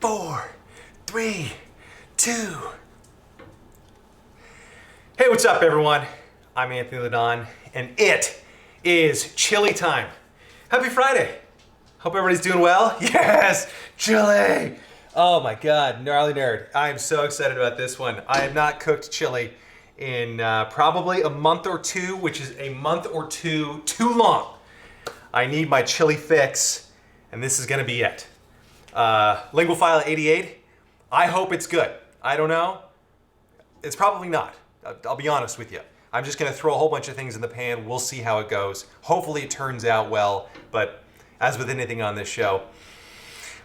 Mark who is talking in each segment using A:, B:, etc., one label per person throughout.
A: 4, 3, 2. Hey, what's up, everyone? I'm Anthony Ladon, and it is chili time. Happy Friday. Hope everybody's doing well. Yes, chili. Oh my God, gnarly nerd. I am so excited about this one. I have not cooked chili in probably a month or two, which is a month or two too long. I need my chili fix, and this is gonna be it. Linguophile 88, I hope it's good. I don't know. It's probably not. I'll be honest with you. I'm just gonna throw a whole bunch of things in the pan. We'll see how it goes. Hopefully it turns out well, but as with anything on this show,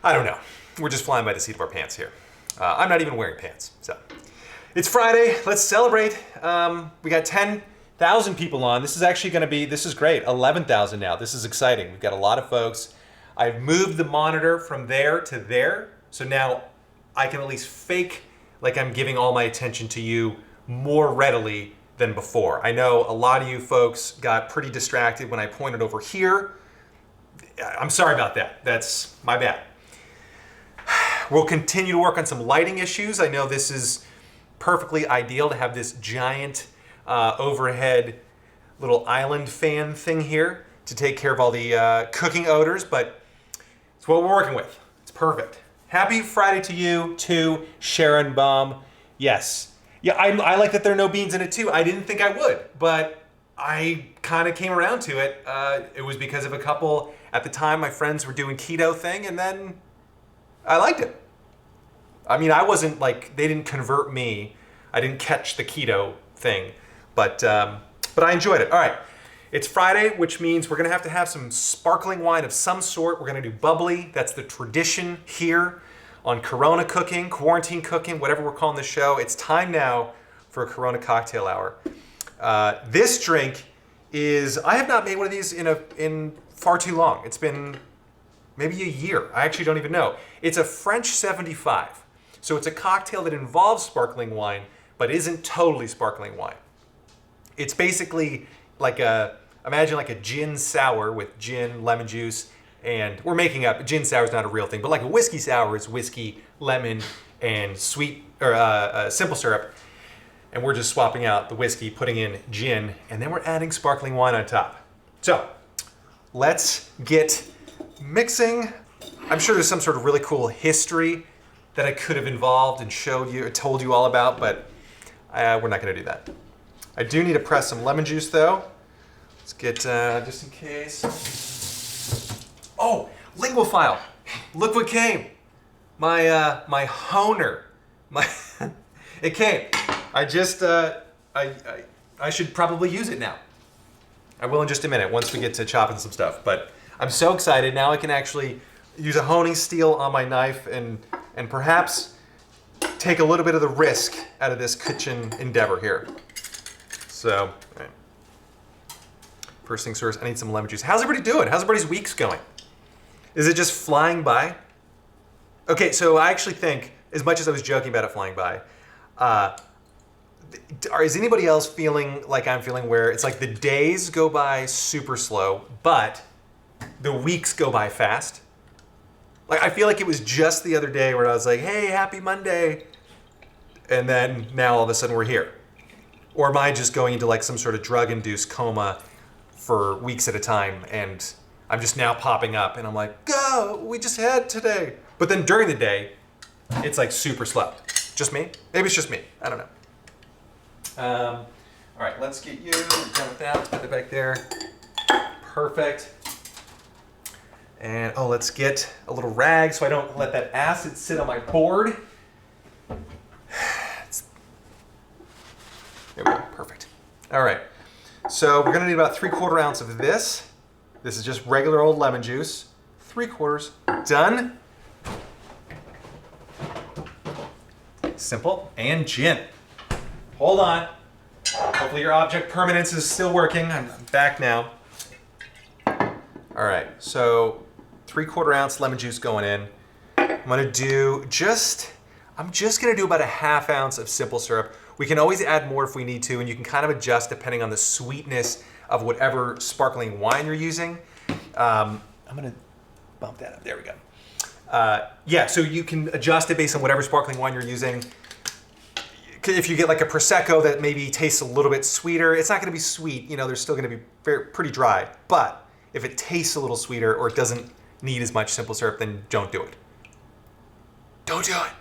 A: I don't know. We're just flying by the seat of our pants here. I'm not even wearing pants, so. It's Friday, let's celebrate. We got 10,000 people on. This is actually gonna be, this is great, 11,000 now. This is exciting. We've got a lot of folks. I've moved the monitor from there to there, so now I can at least fake like I'm giving all my attention to you more readily than before. I know a lot of you folks got pretty distracted when I pointed over here. I'm sorry about that. That's my bad. We'll continue to work on some lighting issues. I know this is perfectly ideal to have this giant overhead little island fan thing here to take care of all the cooking odors, but it's what we're working with. It's perfect. Happy Friday to you, too, Sharon Baum. Yes. Yeah, I like that there are no beans in it, too. I didn't think I would, but I kind of came around to it. It was because of a couple, at the time, my friends were doing keto thing, and then I liked it. I mean, I wasn't like, they didn't convert me. I didn't catch the keto thing, but I enjoyed it. All right. It's Friday, which means we're gonna have some sparkling wine of some sort. We're gonna do bubbly. That's the tradition here on Corona cooking, quarantine cooking, whatever we're calling the show. It's time now for a Corona cocktail hour. This drink is, I have not made one of these in far too long. It's been maybe a year. I actually don't even know. It's a French 75. So it's a cocktail that involves sparkling wine, but isn't totally sparkling wine. It's basically like imagine like a gin sour with gin, lemon juice, and we're making up, gin sour is not a real thing, but like a whiskey sour is whiskey, lemon, and sweet, or simple syrup. And we're just swapping out the whiskey, putting in gin, and then we're adding sparkling wine on top. So let's get mixing. I'm sure there's some sort of really cool history that I could have involved and showed you or told you all about, but we're not gonna do that. I do need to press some lemon juice though. Let's get, just in case. Oh, Linguophile, look what came. My Honer, it came. I just, I should probably use it now. I will in just a minute once we get to chopping some stuff, but I'm so excited. Now I can actually use a honing steel on my knife and perhaps take a little bit of the risk out of this kitchen endeavor here. So, all right. First things first, I need some lemon juice. How's everybody doing? How's everybody's weeks going? Is it just flying by? Okay, so I actually think, as much as I was joking about it flying by, is anybody else feeling like I'm feeling where it's like the days go by super slow, but the weeks go by fast? Like, I feel like it was just the other day where I was like, hey, happy Monday. And then now all of a sudden we're here. Or am I just going into like some sort of drug-induced coma for weeks at a time and I'm just now popping up and I'm like, go, we just had today. But then during the day, it's like super slow. Just me? Maybe it's just me. I don't know. All right, let's get you done with that. Let's put it back there. Perfect. And oh, let's get a little rag so I don't let that acid sit on my board. There we go, perfect. All right, so we're gonna need about 3/4 ounce of this. This is just regular old lemon juice. 3/4, done. Simple, and gin. Hold on. Hopefully your object permanence is still working. I'm back now. All right, so 3/4 ounce lemon juice going in. I'm just gonna do about a 1/2 ounce of simple syrup. We can always add more if we need to, and you can kind of adjust depending on the sweetness of whatever sparkling wine you're using. I'm gonna bump that up, there we go. Yeah, so you can adjust it based on whatever sparkling wine you're using. If you get like a Prosecco that maybe tastes a little bit sweeter, it's not going to be sweet. You know, they're still going to be pretty dry. But if it tastes a little sweeter or it doesn't need as much simple syrup, then don't do it. Don't do it.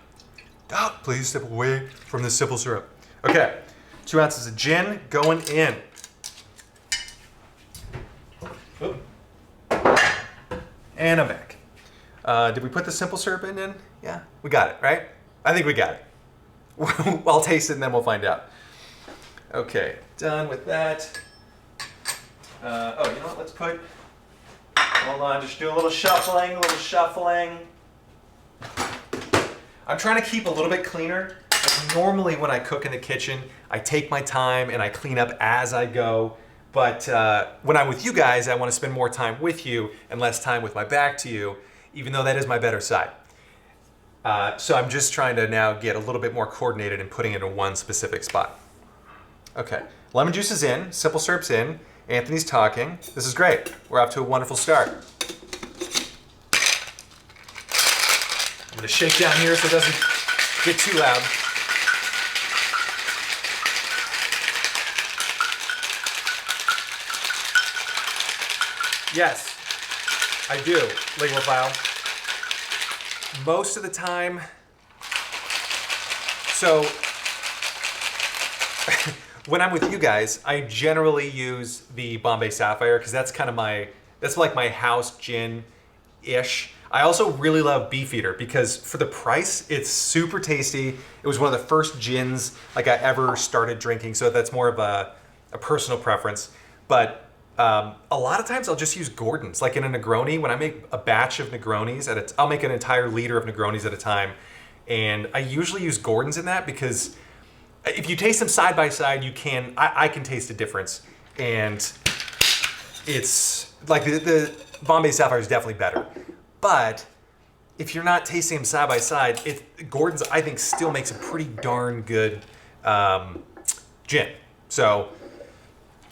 A: Don't. Please step away from the simple syrup. Okay, 2 ounces of gin going in. Oop. And I'm back. Did we put the simple syrup in? Yeah, we got it, right? I think we got it. I'll taste it and then we'll find out. Okay, done with that. Oh, you know what? Let's put. Hold on, just do a little shuffling, I'm trying to keep a little bit cleaner. Like normally when I cook in the kitchen, I take my time and I clean up as I go. But when I'm with you guys, I want to spend more time with you and less time with my back to you, even though that is my better side. So I'm just trying to now get a little bit more coordinated and putting it in one specific spot. Okay, lemon juice is in, simple syrup's in, Anthony's talking. This is great. We're off to a wonderful start. I'm gonna shake down here so it doesn't get too loud. Yes, I do, Linguophile. Most of the time, so when I'm with you guys, I generally use the Bombay Sapphire because that's kind of that's like my house gin-ish. I also really love Beefeater because for the price, it's super tasty. It was one of the first gins like I ever started drinking, so that's more of a personal preference. But a lot of times I'll just use Gordon's. Like in a Negroni, when I make a batch of Negronis, I'll make an entire liter of Negronis at a time. And I usually use Gordon's in that because if you taste them side by side, I can taste a difference. And it's like the Bombay Sapphire is definitely better. But if you're not tasting them side by side, Gordon's I think still makes a pretty darn good gin. So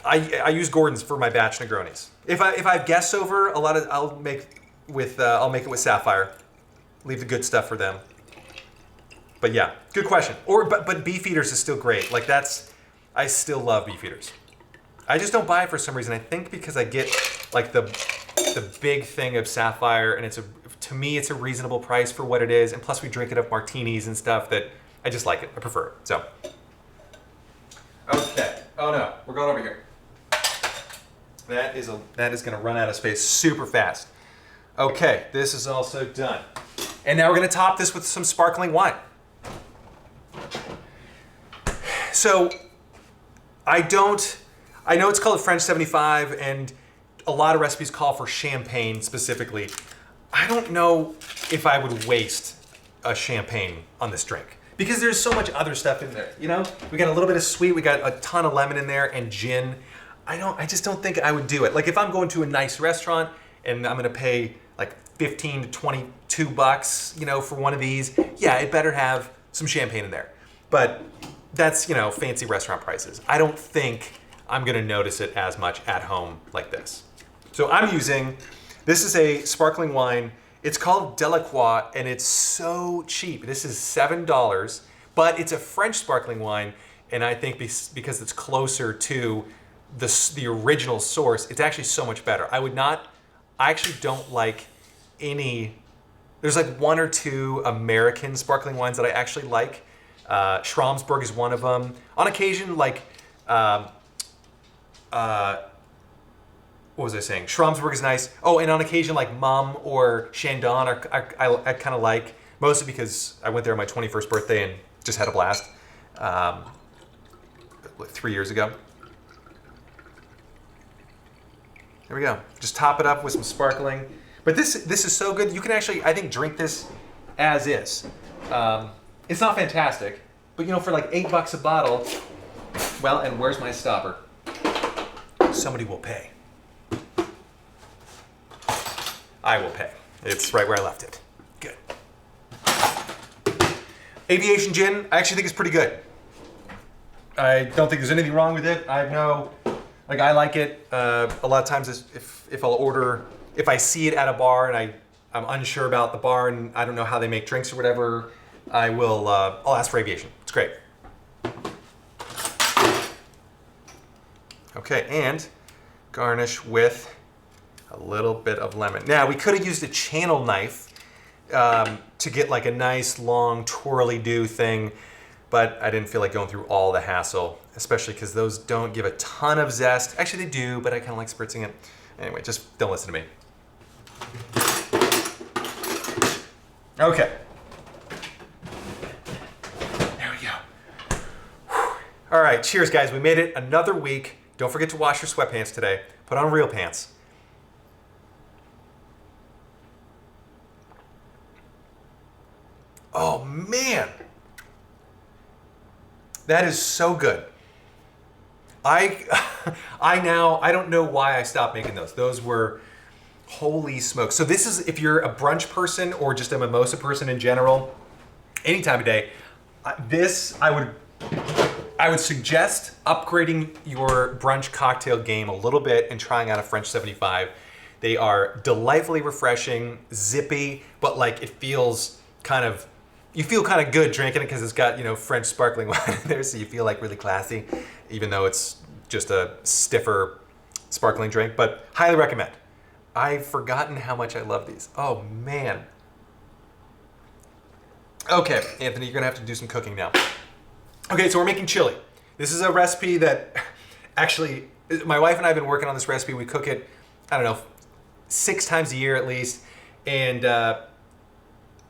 A: I use Gordon's for my batch Negronis. If I have guests over, I'll make it with Sapphire. Leave the good stuff for them. But yeah, good question. But Beefeaters is still great. Like I still love Beefeaters. I just don't buy it for some reason. I think because I get like the big thing of Sapphire, and to me it's a reasonable price for what it is. And plus we drink it up martinis and stuff that I just like it. I prefer it. So okay. Oh no, we're going over here. That is going to run out of space super fast. Okay, this is also done. And now we're going to top this with some sparkling wine. So I know it's called French 75 and a lot of recipes call for champagne specifically. I don't know if I would waste a champagne on this drink because there's so much other stuff in there. You know, we got a little bit of sweet, we got a ton of lemon in there and gin. I just don't think I would do it. Like if I'm going to a nice restaurant and I'm gonna pay like $15 to $22, you know, for one of these, yeah, it better have some champagne in there. But that's, you know, fancy restaurant prices. I don't think I'm gonna notice it as much at home like this. So this is a sparkling wine. It's called Delacroix and it's so cheap. This is $7, but it's a French sparkling wine. And I think because it's closer to the original source, it's actually so much better. I actually don't like there's like one or two American sparkling wines that I actually like. Schramsberg is one of them. On occasion, like, what was I saying? Schramsberg is nice. Oh, and on occasion, like Mumm or Chandon, I kind of like, mostly because I went there on my 21st birthday and just had a blast 3 years ago. There we go. Just top it up with some sparkling. But this is so good. You can actually, I think, drink this as is. It's not fantastic, but you know, for like $8 a bottle, well, and where's my stopper? Somebody will pay. I will pay. It's right where I left it. Good. Aviation Gin, I actually think it's pretty good. I don't think there's anything wrong with it. I like it. A lot of times if I see it at a bar and I'm unsure about the bar and I don't know how they make drinks or whatever, I'll ask for aviation. It's great. Okay, and garnish with a little bit of lemon. Now, we could have used a channel knife to get like a nice long twirly-do thing, but I didn't feel like going through all the hassle, especially because those don't give a ton of zest. Actually, they do, but I kind of like spritzing it. Anyway, just don't listen to me. Okay. There we go. Whew. All right, cheers, guys. We made it another week. Don't forget to wash your sweatpants today. Put on real pants. Oh, man. That is so good. I don't know why I stopped making those. Those were, holy smokes. So this is, if you're a brunch person or just a mimosa person in general, any time of day, I would suggest upgrading your brunch cocktail game a little bit and trying out a French 75. They are delightfully refreshing, zippy, but like it feels kind of, you feel kind of good drinking it because it's got, French sparkling wine in there, so you feel like really classy, even though it's just a stiffer sparkling drink, but highly recommend. I've forgotten how much I love these. Oh, man. Okay, Anthony, you're gonna have to do some cooking now. Okay, so we're making chili. This is a recipe that actually, my wife and I have been working on this recipe. We cook it, I don't know, 6 times a year at least, and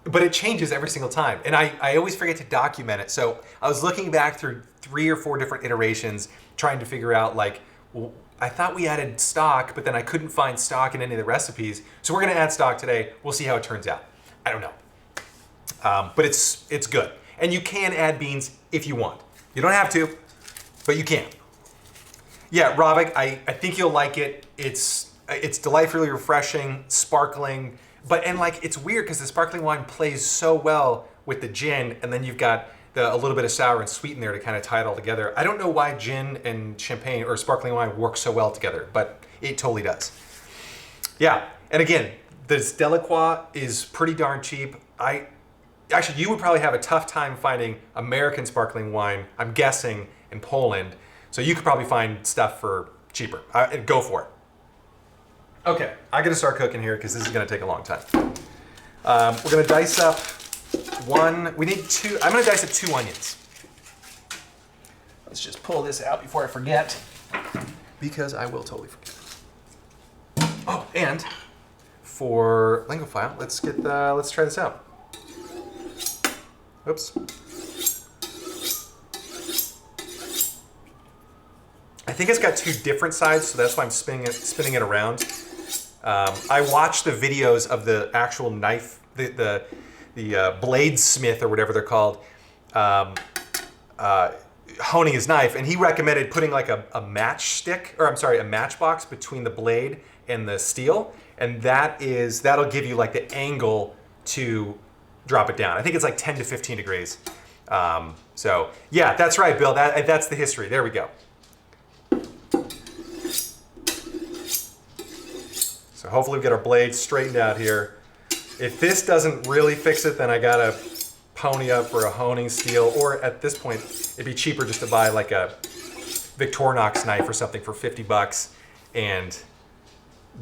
A: but it changes every single time. And I always forget to document it. So I was looking back through 3 or 4 different iterations, trying to figure out like, well, I thought we added stock, but then I couldn't find stock in any of the recipes. So we're gonna add stock today. We'll see how it turns out. I don't know. But it's good. And you can add beans if you want. You don't have to, but you can. Yeah, Ravik, I think you'll like it. It's delightfully refreshing, sparkling, and like it's weird because the sparkling wine plays so well with the gin, and then you've got a little bit of sour and sweet in there to kind of tie it all together. I don't know why gin and champagne or sparkling wine work so well together, but it totally does. Yeah, and again, this Delacroix is pretty darn cheap. Actually, you would probably have a tough time finding American sparkling wine, I'm guessing, in Poland. So you could probably find stuff for cheaper. Go for it. Okay, I gotta start cooking here because this is gonna take a long time. We're gonna dice up I'm gonna dice up 2 onions. Let's just pull this out before I forget, because I will totally forget. Oh, and for Lingophile, let's try this out. Oops. I think it's got 2 different sides, so that's why I'm spinning it around. I watched the videos of the actual knife, the bladesmith or whatever they're called, honing his knife, and he recommended putting like a matchbox between the blade and the steel, and that'll give you like the angle to drop it down. I think it's like 10 to 15 degrees. So yeah, that's right, Bill. That's the history. There we go. So hopefully we get our blades straightened out here. If this doesn't really fix it, then I gotta pony up for a honing steel, or at this point, it'd be cheaper just to buy like a Victorinox knife or something for $50 and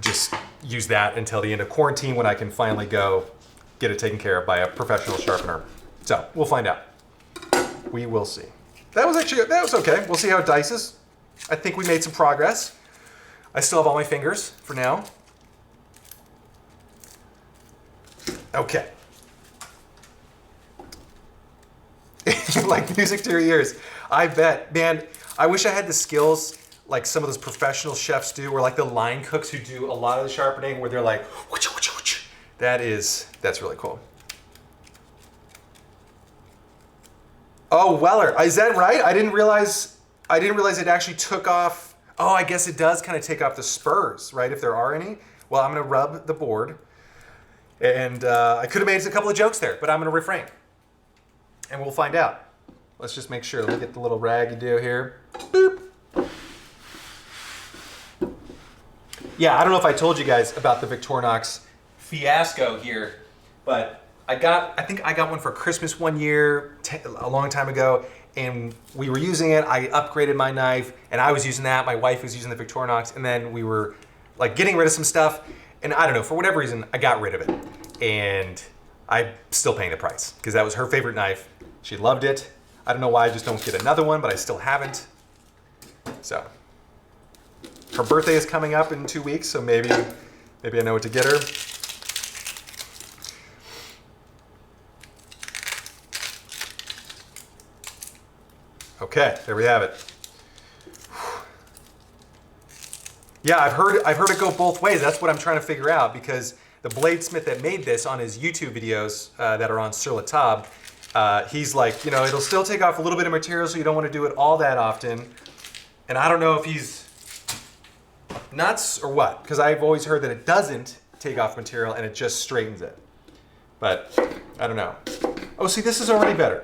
A: just use that until the end of quarantine when I can finally go get it taken care of by a professional sharpener. So we'll find out. We will see. That was okay. We'll see how it dices. I think we made some progress. I still have all my fingers for now. Okay. Like music to your ears. I bet. Man, I wish I had the skills like some of those professional chefs do, or like the line cooks who do a lot of the sharpening where they're like, whoosh, whoosh, whoosh. That's really cool. Oh, Weller, is that right? I didn't realize it actually took off. Oh, I guess it does kind of take off the spurs, right? If there are any. Well, I'm gonna rub the board. And I could have made a couple of jokes there, but I'm gonna refrain. And we'll find out. Let's just make sure. Let me get the little rag you do here. Boop. Yeah, I don't know if I told you guys about the Victorinox fiasco here, but I think I got one for Christmas one year, a long time ago, and we were using it. I upgraded my knife, and I was using that. My wife was using the Victorinox, and then we were like getting rid of some stuff, and I don't know, for whatever reason, I got rid of it. And I'm still paying the price, because that was her favorite knife. She loved it. I don't know why I just don't get another one, but I still haven't. So, her birthday is coming up in 2 weeks, so maybe I know what to get her. Okay, there we have it. Yeah, I've heard it go both ways. That's what I'm trying to figure out, because the bladesmith that made this on his YouTube videos that are on Sur La Table, he's like, it'll still take off a little bit of material, so you don't want to do it all that often. And I don't know if he's nuts or what, because I've always heard that it doesn't take off material and it just straightens it. But I don't know. Oh, see, this is already better.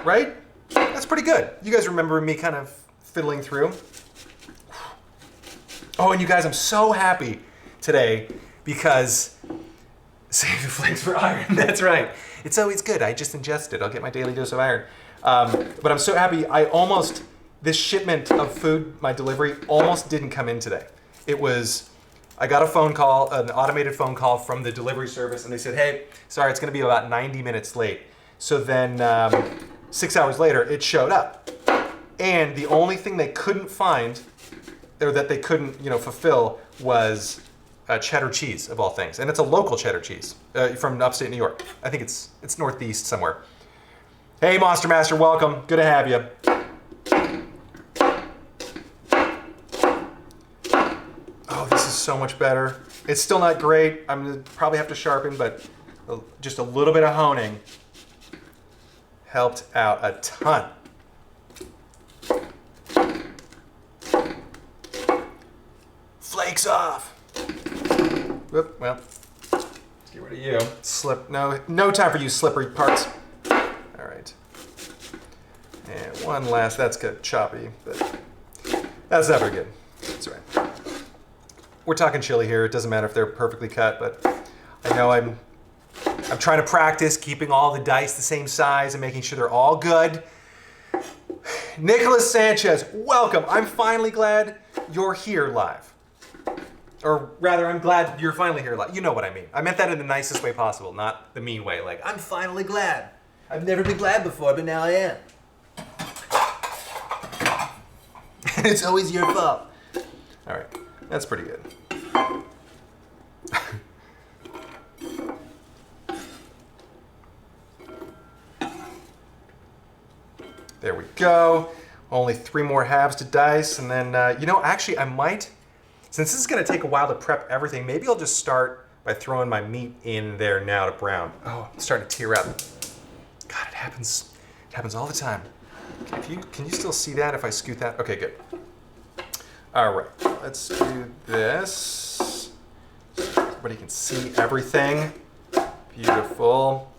A: Right? That's pretty good. You guys remember me kind of fiddling through. Oh, and you guys, I'm so happy today because save the flakes for iron. That's right. It's always good. I just ingested. I'll get my daily dose of iron. But I'm so happy. This shipment of food, my delivery, almost didn't come in today. I got a phone call, an automated phone call from the delivery service, and they said, hey, sorry, it's going to be about 90 minutes late. So then 6 hours later, it showed up. And the only thing they couldn't find, or that they couldn't, fulfill, was cheddar cheese, of all things. And it's a local cheddar cheese from upstate New York. I think it's northeast somewhere. Hey, Monster Master, welcome. Good to have you. Oh, this is so much better. It's still not great. I'm gonna probably have to sharpen, but just a little bit of honing helped out a ton. Flakes off. Whoop, well, let's get rid of you. No time for you slippery parts. All right. And one last, that's good, choppy, but that's never good. That's all right. We're talking chili here. It doesn't matter if they're perfectly cut, but I know I'm trying to practice keeping all the dice the same size and making sure they're all good. Nicholas Sanchez, welcome. I'm finally glad you're here live. Or rather, I'm glad you're finally here live. You know what I mean. I meant that in the nicest way possible, not the mean way. Like, I'm finally glad. I've never been glad before, but now I am. It's always your fault. All right, that's pretty good. There we go. Only 3 more halves to dice, and then, actually I might, since this is gonna take a while to prep everything, maybe I'll just start by throwing my meat in there now to brown. Oh, I'm starting to tear up. God, it happens all the time. Can you still see that if I scoot that? Okay, good. All right, let's do this. So everybody can see everything. Beautiful.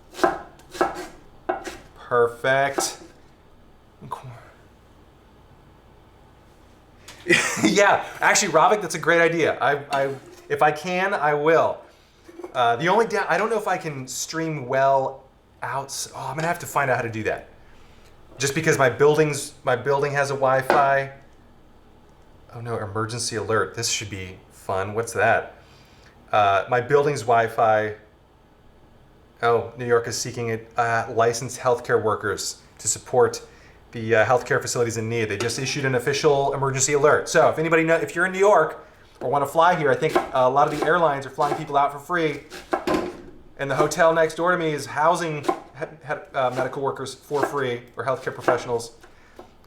A: Perfect. Yeah, actually, Ravik, that's a great idea. If I can, I will. The only I don't know if I can stream well out. Oh, I'm gonna have to find out how to do that. Just because my building has a Wi-Fi. Oh no, emergency alert. This should be fun. What's that? My building's Wi-Fi. Oh, New York is seeking licensed healthcare workers to support the healthcare facilities in need. They just issued an official emergency alert. So if you're in New York or want to fly here, I think a lot of the airlines are flying people out for free. And the hotel next door to me is housing medical workers for free, or healthcare professionals.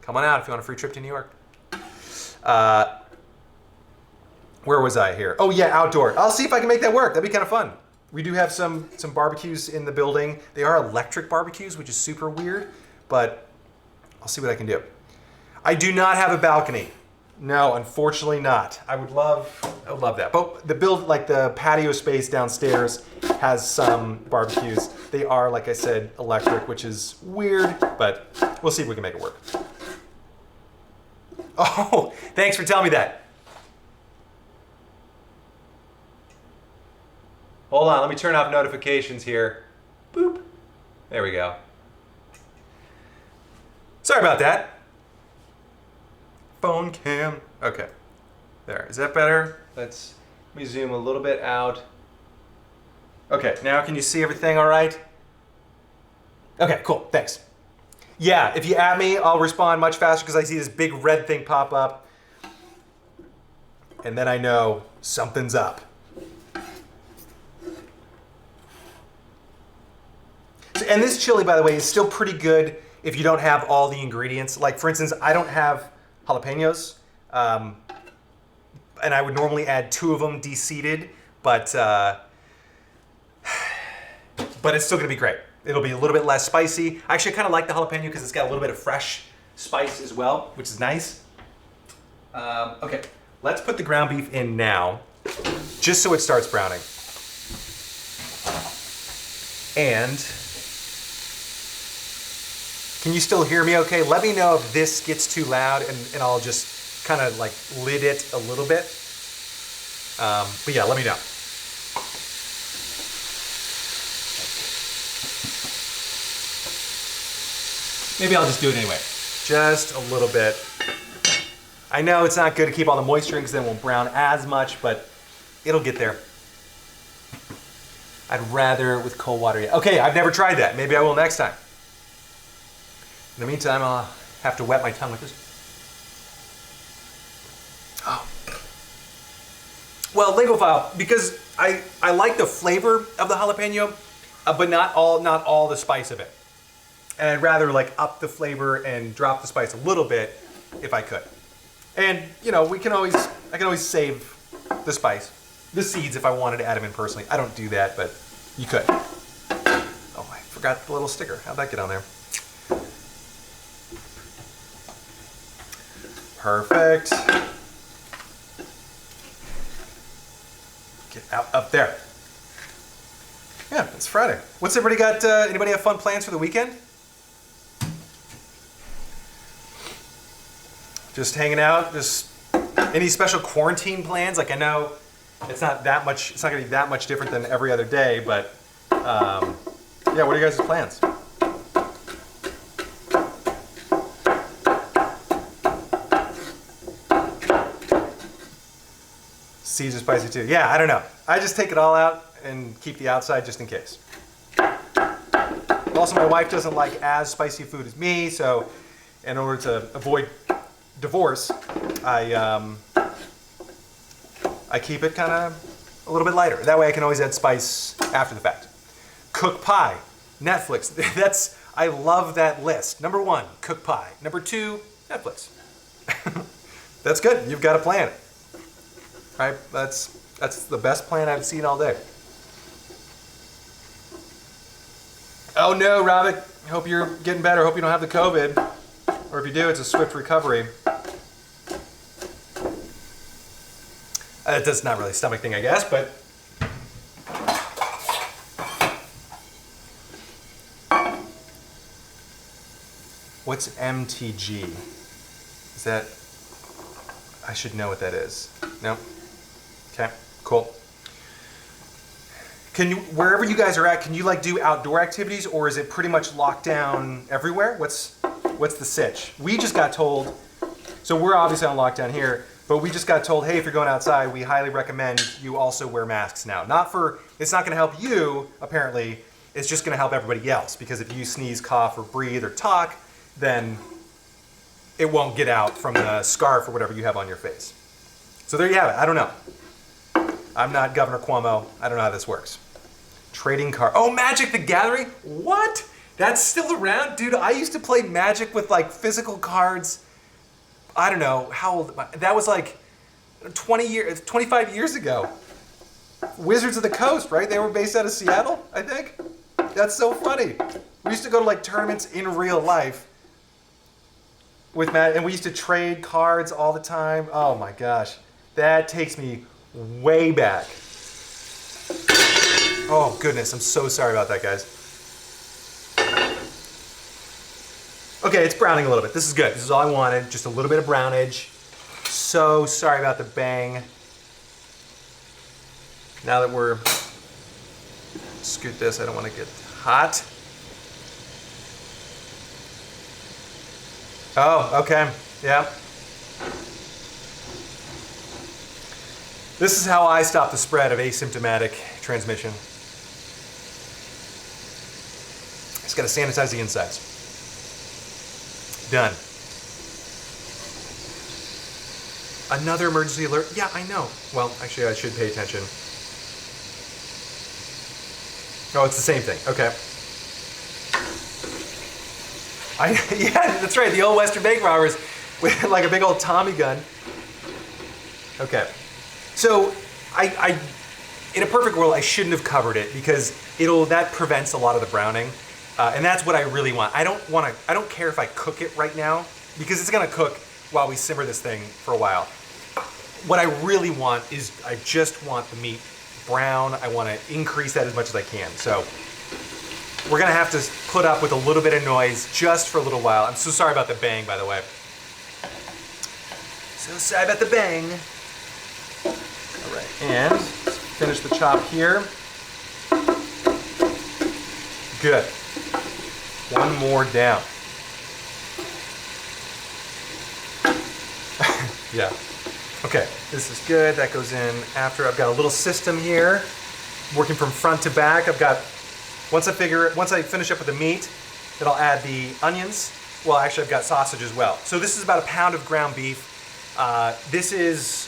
A: Come on out if you want a free trip to New York. Where was I here? Oh yeah, outdoor. I'll see if I can make that work. That'd be kind of fun. We do have some barbecues in the building. They are electric barbecues, which is super weird, but I'll see what I can do. I do not have a balcony. No, unfortunately not. I would love that. But the patio space downstairs has some barbecues. They are, like I said, electric, which is weird, but we'll see if we can make it work. Oh, thanks for telling me that. Hold on, let me turn off notifications here. Boop. There we go. Sorry about that. Phone cam. Okay. There. Is that better? Let me zoom a little bit out. Okay, now can you see everything all right? Okay, cool. Thanks. Yeah, if you add me, I'll respond much faster because I see this big red thing pop up. And then I know something's up. And this chili, by the way, is still pretty good if you don't have all the ingredients. Like, for instance, I don't have jalapenos. And I would normally add 2 of them de-seeded, but it's still gonna be great. It'll be a little bit less spicy. Actually, I kind of like the jalapeno because it's got a little bit of fresh spice as well, which is nice. Okay, let's put the ground beef in now, just so it starts browning. And can you still hear me okay? Let me know if this gets too loud and I'll just kind of like lid it a little bit. But yeah, let me know. Maybe I'll just do it anyway. Just a little bit. I know it's not good to keep all the moisture in because then it won't brown as much, but it'll get there. I'd rather with cold water. Okay, I've never tried that. Maybe I will next time. In the meantime, I'll have to wet my tongue with this. Oh. Well, Lingophile, because I like the flavor of the jalapeno, but not all the spice of it. And I'd rather like up the flavor and drop the spice a little bit if I could. And you know, I can always save the spice, the seeds if I wanted to add them in personally. I don't do that, but you could. Oh, I forgot the little sticker. How'd that get on there? Perfect. Get out up there. Yeah, it's Friday. What's everybody got? Anybody have fun plans for the weekend? Just hanging out? Just any special quarantine plans? Like I know it's not gonna be that much different than every other day, but yeah, what are you guys' plans? Seeds are spicy too. Yeah, I don't know. I just take it all out and keep the outside just in case. Also, my wife doesn't like as spicy food as me, so in order to avoid divorce, I keep it kind of a little bit lighter. That way I can always add spice after the fact. Cook pie, Netflix. I love that list. Number 1, cook pie. Number 2, Netflix. That's good. You've got a plan. Right? That's the best plan I've seen all day. Oh no, Robert. Hope you're getting better. Hope you don't have the COVID. Or if you do, it's a swift recovery. That's not really a stomach thing, I guess, but what's MTG? Is that, I should know what that is. No? Okay, cool. Can you, wherever you guys are at, can you like do outdoor activities, or is it pretty much locked down everywhere? What's the sitch? We just got told, so we're obviously on lockdown here, but we just got told, hey, if you're going outside, we highly recommend you also wear masks now. It's not gonna help you, apparently, it's just gonna help everybody else, because if you sneeze, cough, or breathe, or talk, then it won't get out from the scarf or whatever you have on your face. So there you have it, I don't know. I'm not Governor Cuomo, I don't know how this works. Trading card, oh, Magic the Gathering? What? That's still around? Dude, I used to play Magic with like physical cards. I don't know, how old, that was like 25 years ago. Wizards of the Coast, right? They were based out of Seattle, I think. That's so funny. We used to go to like tournaments in real life with Magic, and we used to trade cards all the time. Oh my gosh, that takes me way back. Oh goodness, I'm so sorry about that, guys. Okay, it's browning a little bit. This is good. This is all I wanted. Just a little bit of brownage. So sorry about the bang. Now that we're scoot this, I don't want to get hot. Oh, okay, yeah. This is how I stop the spread of asymptomatic transmission. Just gotta sanitize the insides. Done. Another emergency alert? Yeah, I know. Well, actually I should pay attention. Oh, it's the same thing, okay. Yeah, that's right, the old Western bank robbers with like a big old Tommy gun. Okay, so I in a perfect world, I shouldn't have covered it because that prevents a lot of the browning. And that's what I really want. I don't care if I cook it right now because it's gonna cook while we simmer this thing for a while. What I really want is I just want the meat brown. I wanna increase that as much as I can. So we're gonna have to put up with a little bit of noise just for a little while. I'm so sorry about the bang, by the way. So sorry about the bang. All right, and let's finish the chop here. Good. One more down. Yeah. Okay, this is good. That goes in after. I've got a little system here, working from front to back. I've got, once I finish up with the meat, then I'll add the onions. Well, actually, I've got sausage as well. So this is about a pound of ground beef. This is,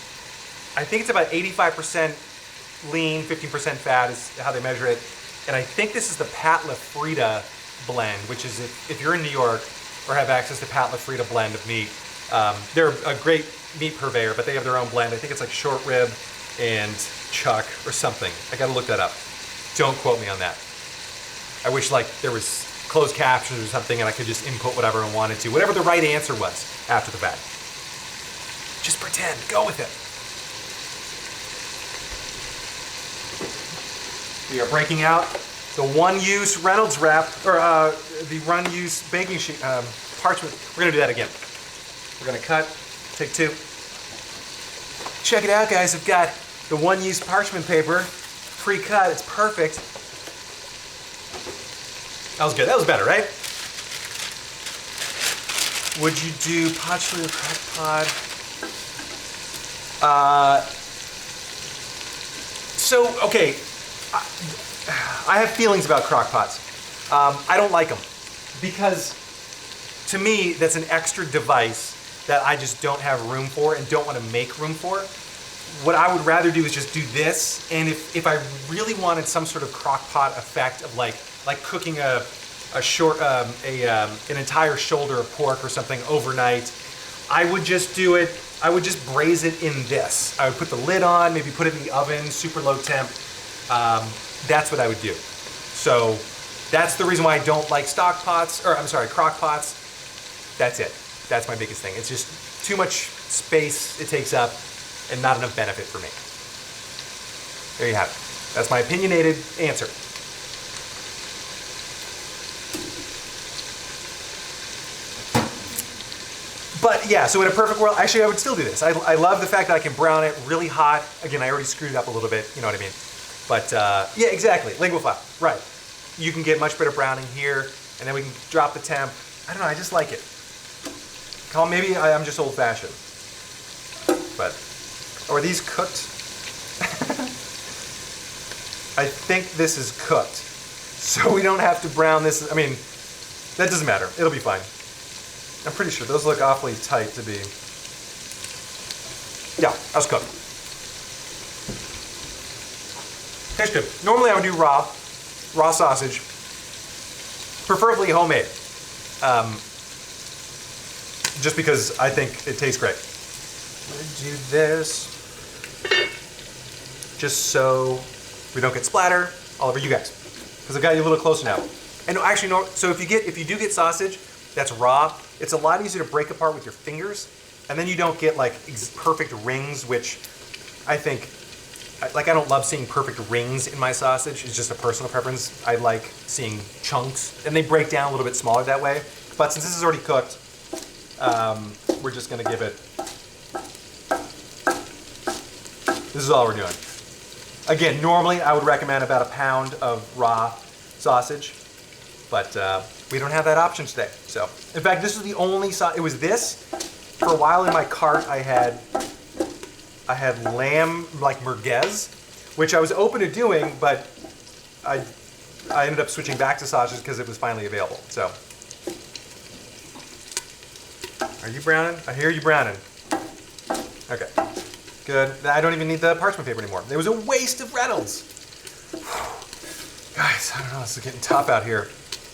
A: I think it's about 85% lean, 15% fat is how they measure it. And I think this is the Pat LaFrida blend, which is if you're in New York or have access to Pat LaFrida blend of meat, they're a great meat purveyor, but they have their own blend. I think it's like short rib and chuck or something. I gotta look that up. Don't quote me on that. I wish like there was closed captions or something and I could just input whatever I wanted to. Whatever the right answer was after the fact. Just pretend, go with it. We are breaking out the one-use Reynolds wrap, or the one-use baking sheet, parchment. We're gonna do that again. We're gonna cut, take two. Check it out, guys. I've got the one-use parchment paper, pre-cut. It's perfect. That was good. That was better, right? Would you do pot chili or crock pot? So, okay. I have feelings about crock pots. I don't like them because to me that's an extra device that I just don't have room for and don't want to make room for. What I would rather do is just do this, and if I really wanted some sort of crock pot effect of like cooking an entire shoulder of pork or something overnight, I would just do it. I would just braise it in this. I would put the lid on, maybe put it in the oven, super low temp. That's what I would do. So that's the reason why I don't like crock pots. That's it. That's my biggest thing. It's just too much space it takes up and not enough benefit for me. There you have it. That's my opinionated answer. But yeah, so in a perfect world, actually I would still do this. I love the fact that I can brown it really hot. Again, I already screwed it up a little bit, you know what I mean? But yeah, exactly, lingua flour, right. You can get much better browning here, and then we can drop the temp. I don't know, I just like it. Maybe I'm just old fashioned. But, are these cooked? I think this is cooked. So we don't have to brown this, I mean, that doesn't matter, it'll be fine. I'm pretty sure those look awfully tight to be. Yeah, that was cooked. Tastes good. Normally I would do raw sausage, preferably homemade, just because I think it tastes great. I'm gonna do this just so we don't get splatter all over you guys, because I've got you a little closer now. And actually, no. So if you do get sausage that's raw, it's a lot easier to break apart with your fingers, and then you don't get like perfect rings, which I think. I don't love seeing perfect rings in my sausage. It's just a personal preference. I like seeing chunks, and they break down a little bit smaller that way. But since this is already cooked, we're just gonna give it. This is all we're doing. Again, normally I would recommend about a pound of raw sausage, but we don't have that option today. So, in fact, this was the only it was this. For a while in my cart, I had lamb, like merguez, which I was open to doing, but I ended up switching back to sausage because it was finally available. So, are you browning? I hear you browning. Okay, good. I don't even need the parchment paper anymore. It was a waste of Reynolds. Guys, I don't know, this is getting tough out here.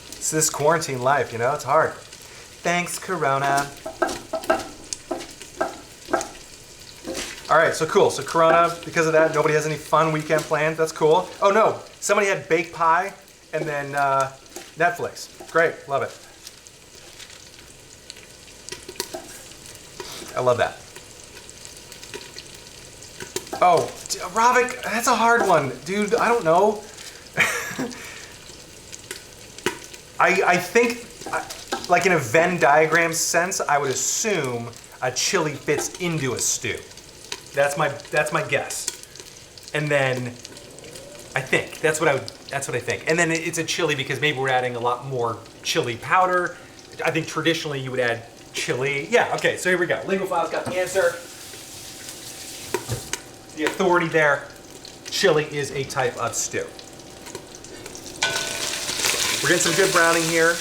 A: It's this quarantine life, you know, it's hard. Thanks, Corona. All right, so cool. So Corona, because of that, nobody has any fun weekend planned. That's cool. Oh no, somebody had baked pie and then Netflix. Great, love it. I love that. Oh, Ravik, that's a hard one. Dude, I don't know. I think, like in a Venn diagram sense, I would assume a chili fits into a stew. That's my guess. And then I think that's what I think. And then it's a chili because maybe we're adding a lot more chili powder. I think traditionally you would add chili. Yeah, okay, so here we go. Lingophile's got the answer. The authority there. Chili is a type of stew. We're getting some good browning here.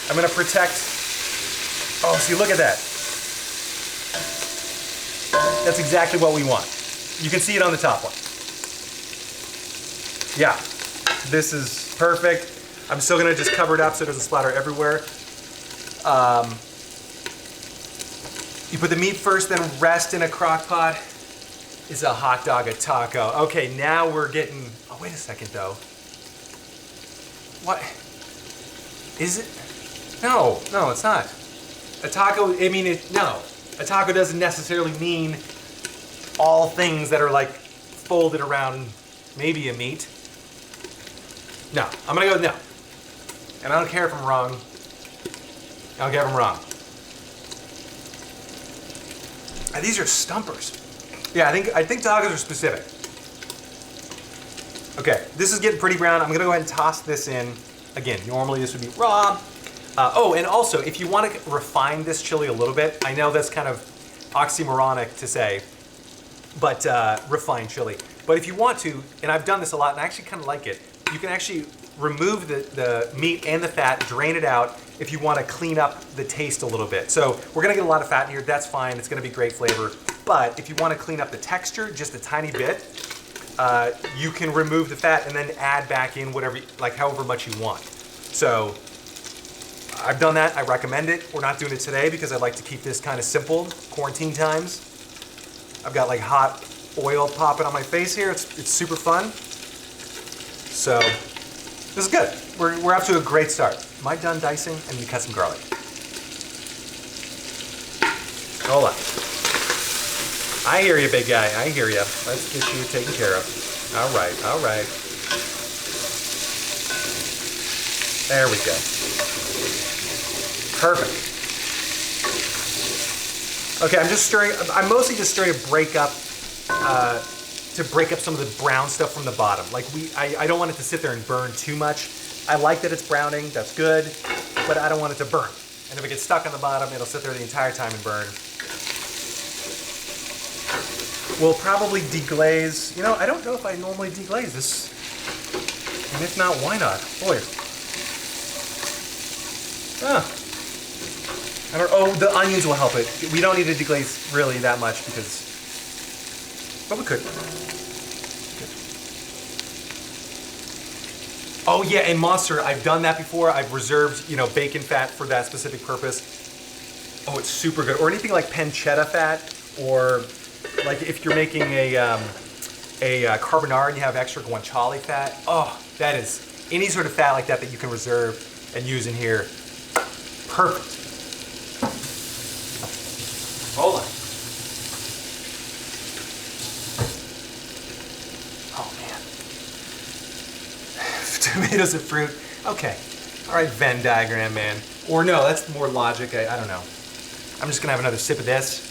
A: I'm gonna protect. Oh, see, look at that. That's exactly what we want. You can see it on the top one. Yeah, this is perfect. I'm still gonna just cover it up so it doesn't splatter everywhere. You put the meat first, then rest in a crock pot. Is a hot dog a taco? Okay, now we're getting, oh, wait a second though. What? Is it? No, it's not. A taco, I mean, no. A taco doesn't necessarily mean all things that are like folded around maybe a meat. No, I'm gonna go with no. And I don't care if I'm wrong. I don't care if I'm wrong. These are stumpers. Yeah, I think tacos are specific. Okay, this is getting pretty brown. I'm gonna go ahead and toss this in. Again, normally this would be raw. Oh, and also, if you want to refine this chili a little bit, I know that's kind of oxymoronic to say, but refined chili. But if you want to, and I've done this a lot, and I actually kind of like it, you can actually remove the meat and the fat, drain it out if you want to clean up the taste a little bit. So we're gonna get a lot of fat in here, that's fine, it's gonna be great flavor. But if you want to clean up the texture just a tiny bit, you can remove the fat and then add back in whatever, like however much you want. So I've done that, I recommend it. We're not doing it today because I'd like to keep this kind of simple, quarantine times. I've got like hot oil popping on my face here, it's super fun. So this is good, we're off to a great start. Am I done dicing? And you cut some garlic. Hold on. I hear you, big guy. I hear you. Let's get you taken care of. All right, all right. There we go. Perfect. Okay, I'm just stirring. I'm mostly just stirring to break up some of the brown stuff from the bottom. Like I don't want it to sit there and burn too much. I like that it's browning. That's good, but I don't want it to burn. And if it gets stuck on the bottom, it'll sit there the entire time and burn. We'll probably deglaze. You know, I don't know if I normally deglaze this. And if not, why not? Boy. I don't, oh, the onions will help it. We don't need to deglaze really that much because, but we could. Oh yeah, and Monster, I've done that before. I've reserved, you know, bacon fat for that specific purpose. Oh, it's super good. Or anything like pancetta fat, or like if you're making a carbonara and you have extra guanciale fat. Oh, that is any sort of fat like that that you can reserve and use in here. Perfect. Hold on. Oh man. Tomatoes and fruit. Okay. All right, Venn diagram, man. Or no, that's more logic. I don't know. I'm just gonna have another sip of this.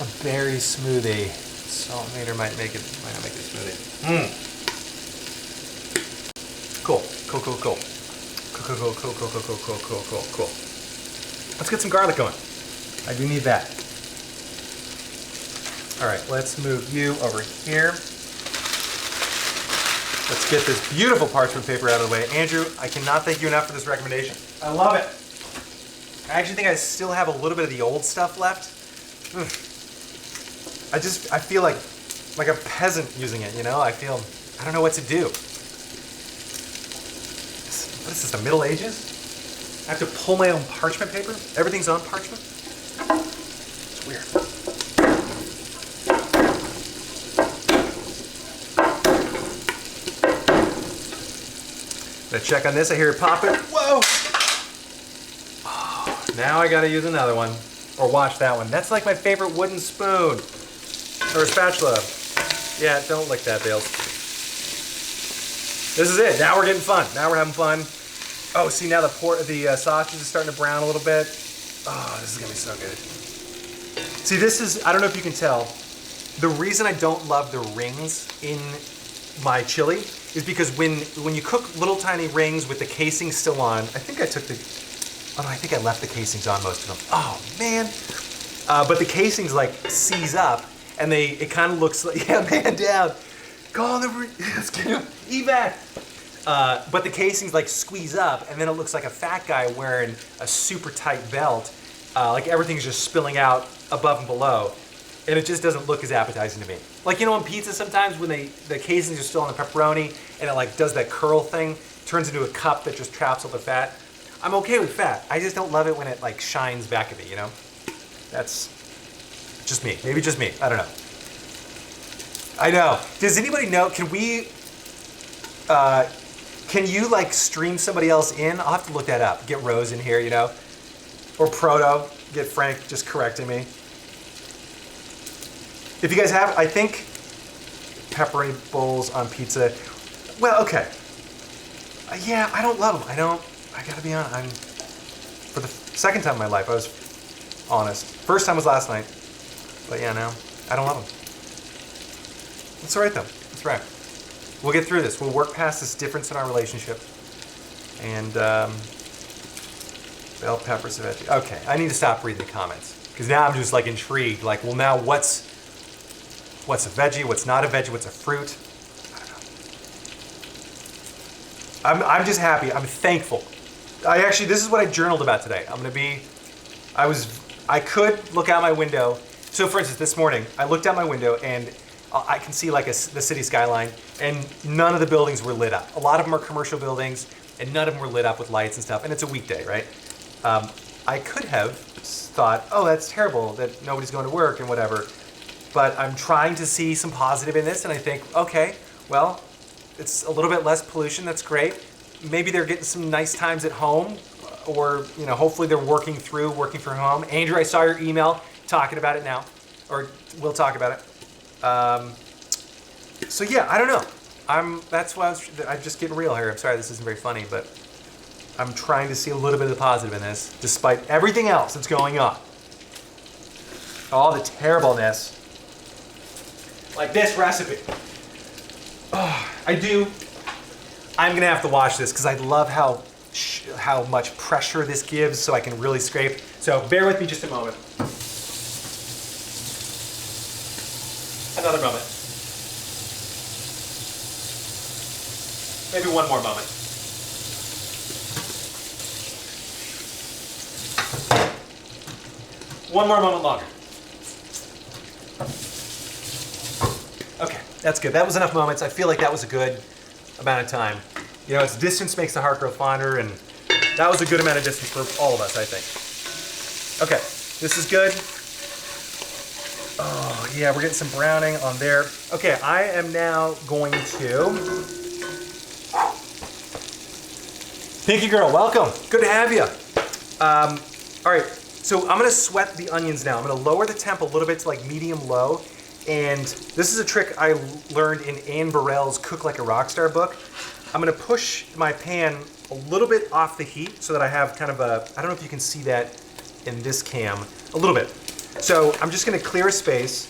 A: A berry smoothie. Saltinator might not make it smoothie. Cool. Cool. Let's get some garlic going. I do need that. All right, let's move you over here. Let's get this beautiful parchment paper out of the way. Andrew, I cannot thank you enough for this recommendation. I love it. I actually think I still have a little bit of the old stuff left. I feel like a peasant using it, you know? I don't know what to do. What is this, the Middle Ages? I have to pull my own parchment paper? Everything's on parchment? It's weird. Gonna check on this, I hear it popping. Whoa! Oh, now I gotta use another one. Or wash that one. That's like my favorite wooden spoon. Or spatula. Yeah, don't lick that, Bales. This is it. Now we're getting fun. Now we're having fun. Oh, see now the sausage is starting to brown a little bit. Oh, this is gonna be so good. See, this is, I don't know if you can tell, the reason I don't love the rings in my chili is because when you cook little tiny rings with the casing still on, I think I left the casings on most of them. Oh man. But the casings like seize up and it kind of looks like, yeah, man down. Call the, let's get him, evac. But the casings like squeeze up and then it looks like a fat guy wearing a super tight belt. Like everything's just spilling out above and below. And it just doesn't look as appetizing to me. Like, you know, on pizza sometimes when the casings are still on the pepperoni and it like does that curl thing, turns into a cup that just traps all the fat. I'm okay with fat. I just don't love it when it like shines back at me, you know? That's just me. Maybe just me. I don't know. I know. Does anybody know? Can you like stream somebody else in? I'll have to look that up. Get Rose in here, you know? Or Proto. Get Frank just correcting me. If you guys have, I think pepperoni bowls on pizza. Well, okay. Yeah, I don't love them. I gotta be honest. For the second time in my life, I was honest. First time was last night. But yeah, no, I don't love them. It's all right though. It's all right. We'll get through this. We'll work past this difference in our relationship. And bell peppers, veggie. Okay, I need to stop reading the comments because now I'm just like intrigued. Like, well, now what's a veggie? What's not a veggie? What's a fruit? I don't know. I'm just happy. I'm thankful. This is what I journaled about today. I could look out my window. So for instance, this morning, I looked out my window and I can see like the city skyline and none of the buildings were lit up. A lot of them are commercial buildings and none of them were lit up with lights and stuff. And it's a weekday, right? I could have thought, oh, that's terrible that nobody's going to work and whatever. But I'm trying to see some positive in this and I think, okay, well, it's a little bit less pollution, that's great. Maybe they're getting some nice times at home or, you know, hopefully they're working from home. Andrew, I saw your email talking about it now, or we'll talk about it. So yeah, I don't know. That's why I'm just getting real here. I'm sorry this isn't very funny, but I'm trying to see a little bit of the positive in this, despite everything else that's going on. All the terribleness. Like this recipe. Oh, I'm gonna have to wash this because I love how much pressure this gives so I can really scrape. So bear with me just a moment. Another moment. Maybe one more moment. One more moment longer. Okay, that's good. That was enough moments. I feel like that was a good amount of time. You know, it's distance makes the heart grow fonder, and that was a good amount of distance for all of us, I think. Okay, this is good. Oh, yeah, we're getting some browning on there. Okay, I am now going to... Pinky Girl, welcome. Good to have you. All right, so I'm gonna sweat the onions now. I'm gonna lower the temp a little bit to like medium low. And this is a trick I learned in Anne Burrell's Cook Like a Rockstar book. I'm gonna push my pan a little bit off the heat so that I have kind of I don't know if you can see that in this cam, a little bit. So I'm just gonna clear a space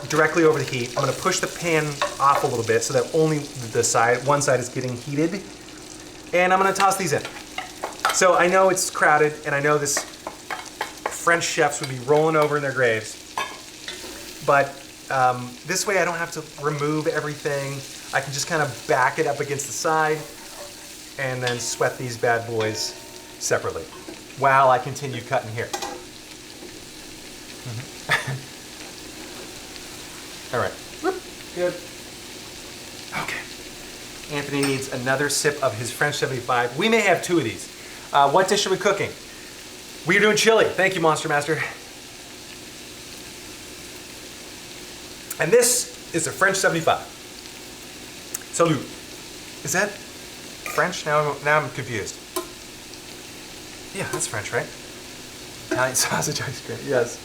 A: directly over the heat. I'm gonna push the pan off a little bit so that only one side is getting heated. And I'm gonna toss these in. So I know it's crowded, and I know this French chefs would be rolling over in their graves, but this way I don't have to remove everything. I can just kind of back it up against the side and then sweat these bad boys separately while I continue cutting here. All right, good. Okay. Anthony needs another sip of his French 75. We may have 2 of these. What dish are we cooking? We're doing chili. Thank you, Monster Master. And this is a French 75. Salud. Is that French? Now I'm confused. Yeah, that's French, right? Italian sausage ice cream, yes.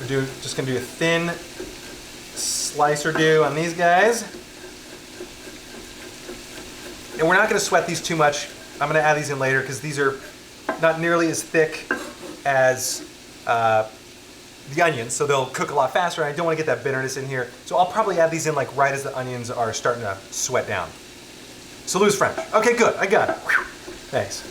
A: We're just gonna do a thin slice or do on these guys. And we're not gonna sweat these too much. I'm gonna add these in later because these are not nearly as thick as the onions, so they'll cook a lot faster, and I don't wanna get that bitterness in here. So I'll probably add these in like right as the onions are starting to sweat down. Salud's French. Okay, good, I got it. Whew. Thanks.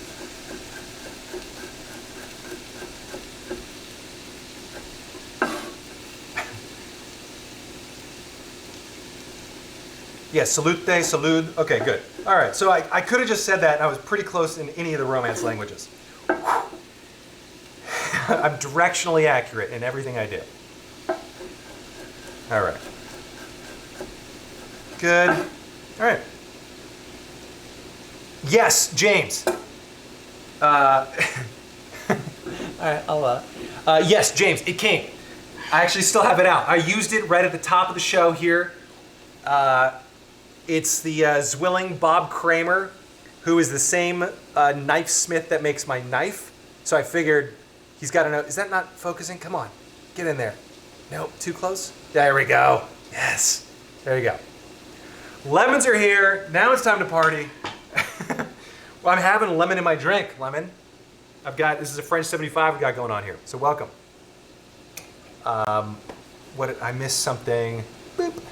A: Yes, salute, salud. Okay, good. All right, so I could have just said that, and I was pretty close in any of the Romance languages. I'm directionally accurate in everything I do. All right. Good. All right. Yes, James. All right, yes, James, it came. I actually still have it out. I used it right at the top of the show here. It's the Zwilling Bob Kramer, who is the same knife smith that makes my knife. So I figured he's got to know. Is that not focusing? Come on, get in there. Nope, too close. There we go. Yes, there you go. Lemons are here. Now it's time to party. Well, I'm having a lemon in my drink, Lemon. This is a French 75 we got going on here, so welcome. I missed something. Boop.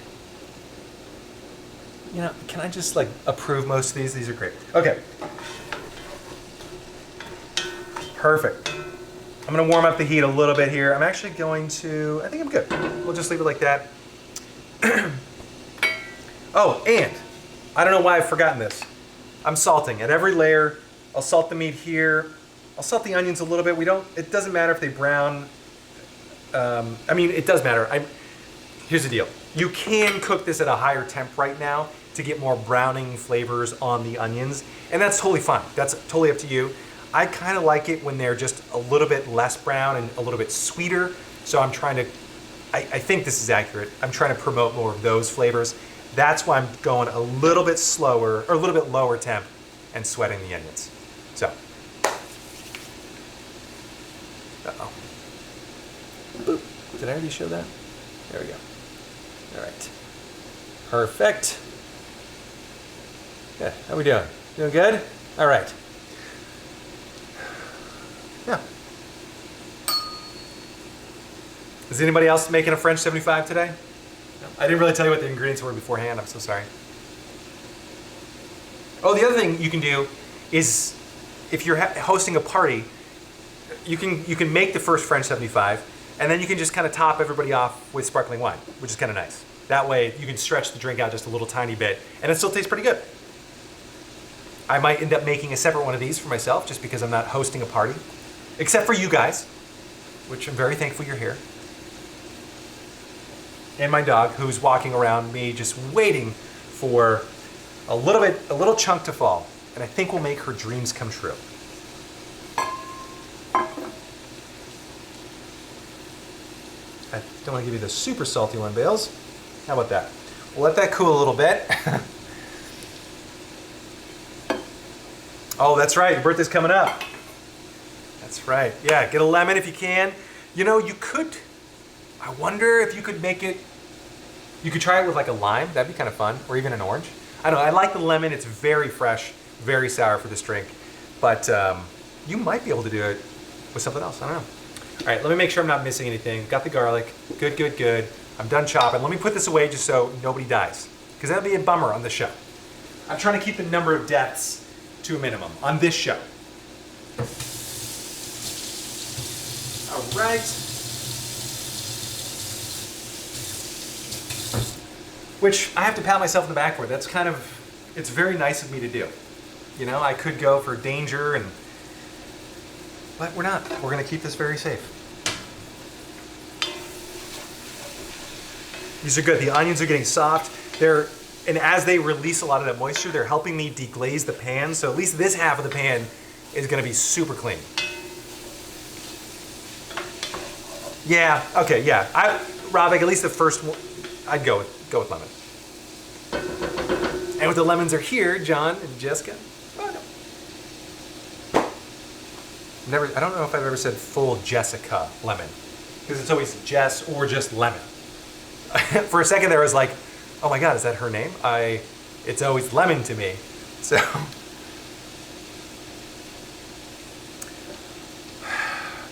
A: You know, can I just like approve most of these? These are great. Okay. Perfect. I'm gonna warm up the heat a little bit here. I'm actually going to, I think I'm good. We'll just leave it like that. Oh, and I don't know why I've forgotten this. I'm salting at every layer. I'll salt the meat here. I'll salt the onions a little bit. It doesn't matter if they brown. I mean, it does matter. Here's the deal. You can cook this at a higher temp right now to get more browning flavors on the onions, and that's totally fine. That's totally up to you. I kind of like it when they're just a little bit less brown and a little bit sweeter, so I'm trying to, I think this is accurate. I'm trying to promote more of those flavors. That's why I'm going a little bit slower, or a little bit lower temp and sweating the onions. So. Uh-oh. Boop. Did I already show that? There we go. All right. Perfect. Good. How we doing? Doing good? All right. Yeah. Is anybody else making a French 75 today? No. I didn't really tell you what the ingredients were beforehand. I'm so sorry. Oh, the other thing you can do is, if you're hosting a party, you can make the first French 75, and then you can just kind of top everybody off with sparkling wine, which is kind of nice. That way you can stretch the drink out just a little tiny bit, and it still tastes pretty good. I might end up making a separate one of these for myself just because I'm not hosting a party, except for you guys, which I'm very thankful you're here. And my dog, who's walking around me just waiting for a little chunk to fall, and I think will make her dreams come true. I don't want to give you the super salty one, Bales. How about that? We'll let that cool a little bit. Oh, that's right, your birthday's coming up. That's right. Yeah, get a lemon if you can. You know, I wonder if you could make it, you could try it with like a lime. That'd be kind of fun, or even an orange. I don't know, I like the lemon. It's very fresh, very sour for this drink. But you might be able to do it with something else, I don't know. All right, let me make sure I'm not missing anything. Got the garlic. Good, good, good. I'm done chopping. Let me put this away just so nobody dies, because that'd be a bummer on the show. I'm trying to keep the number of deaths to a minimum on this show. All right. Which I have to pat myself in the back for. That's kind of, it's very nice of me to do. You know, I could go for danger but we're not. We're gonna keep this very safe. These are good. The onions are getting soft. And as they release a lot of that moisture, they're helping me deglaze the pan. So at least this half of the pan is gonna be super clean. Yeah, okay, yeah. Rob, like at least the first one, I'd go with lemon. And with the lemons are here, John and Jessica. I don't know if I've ever said full Jessica lemon, because it's always Jess or just lemon. For a second there I was like, oh my God, is that her name? It's always lemon to me. So.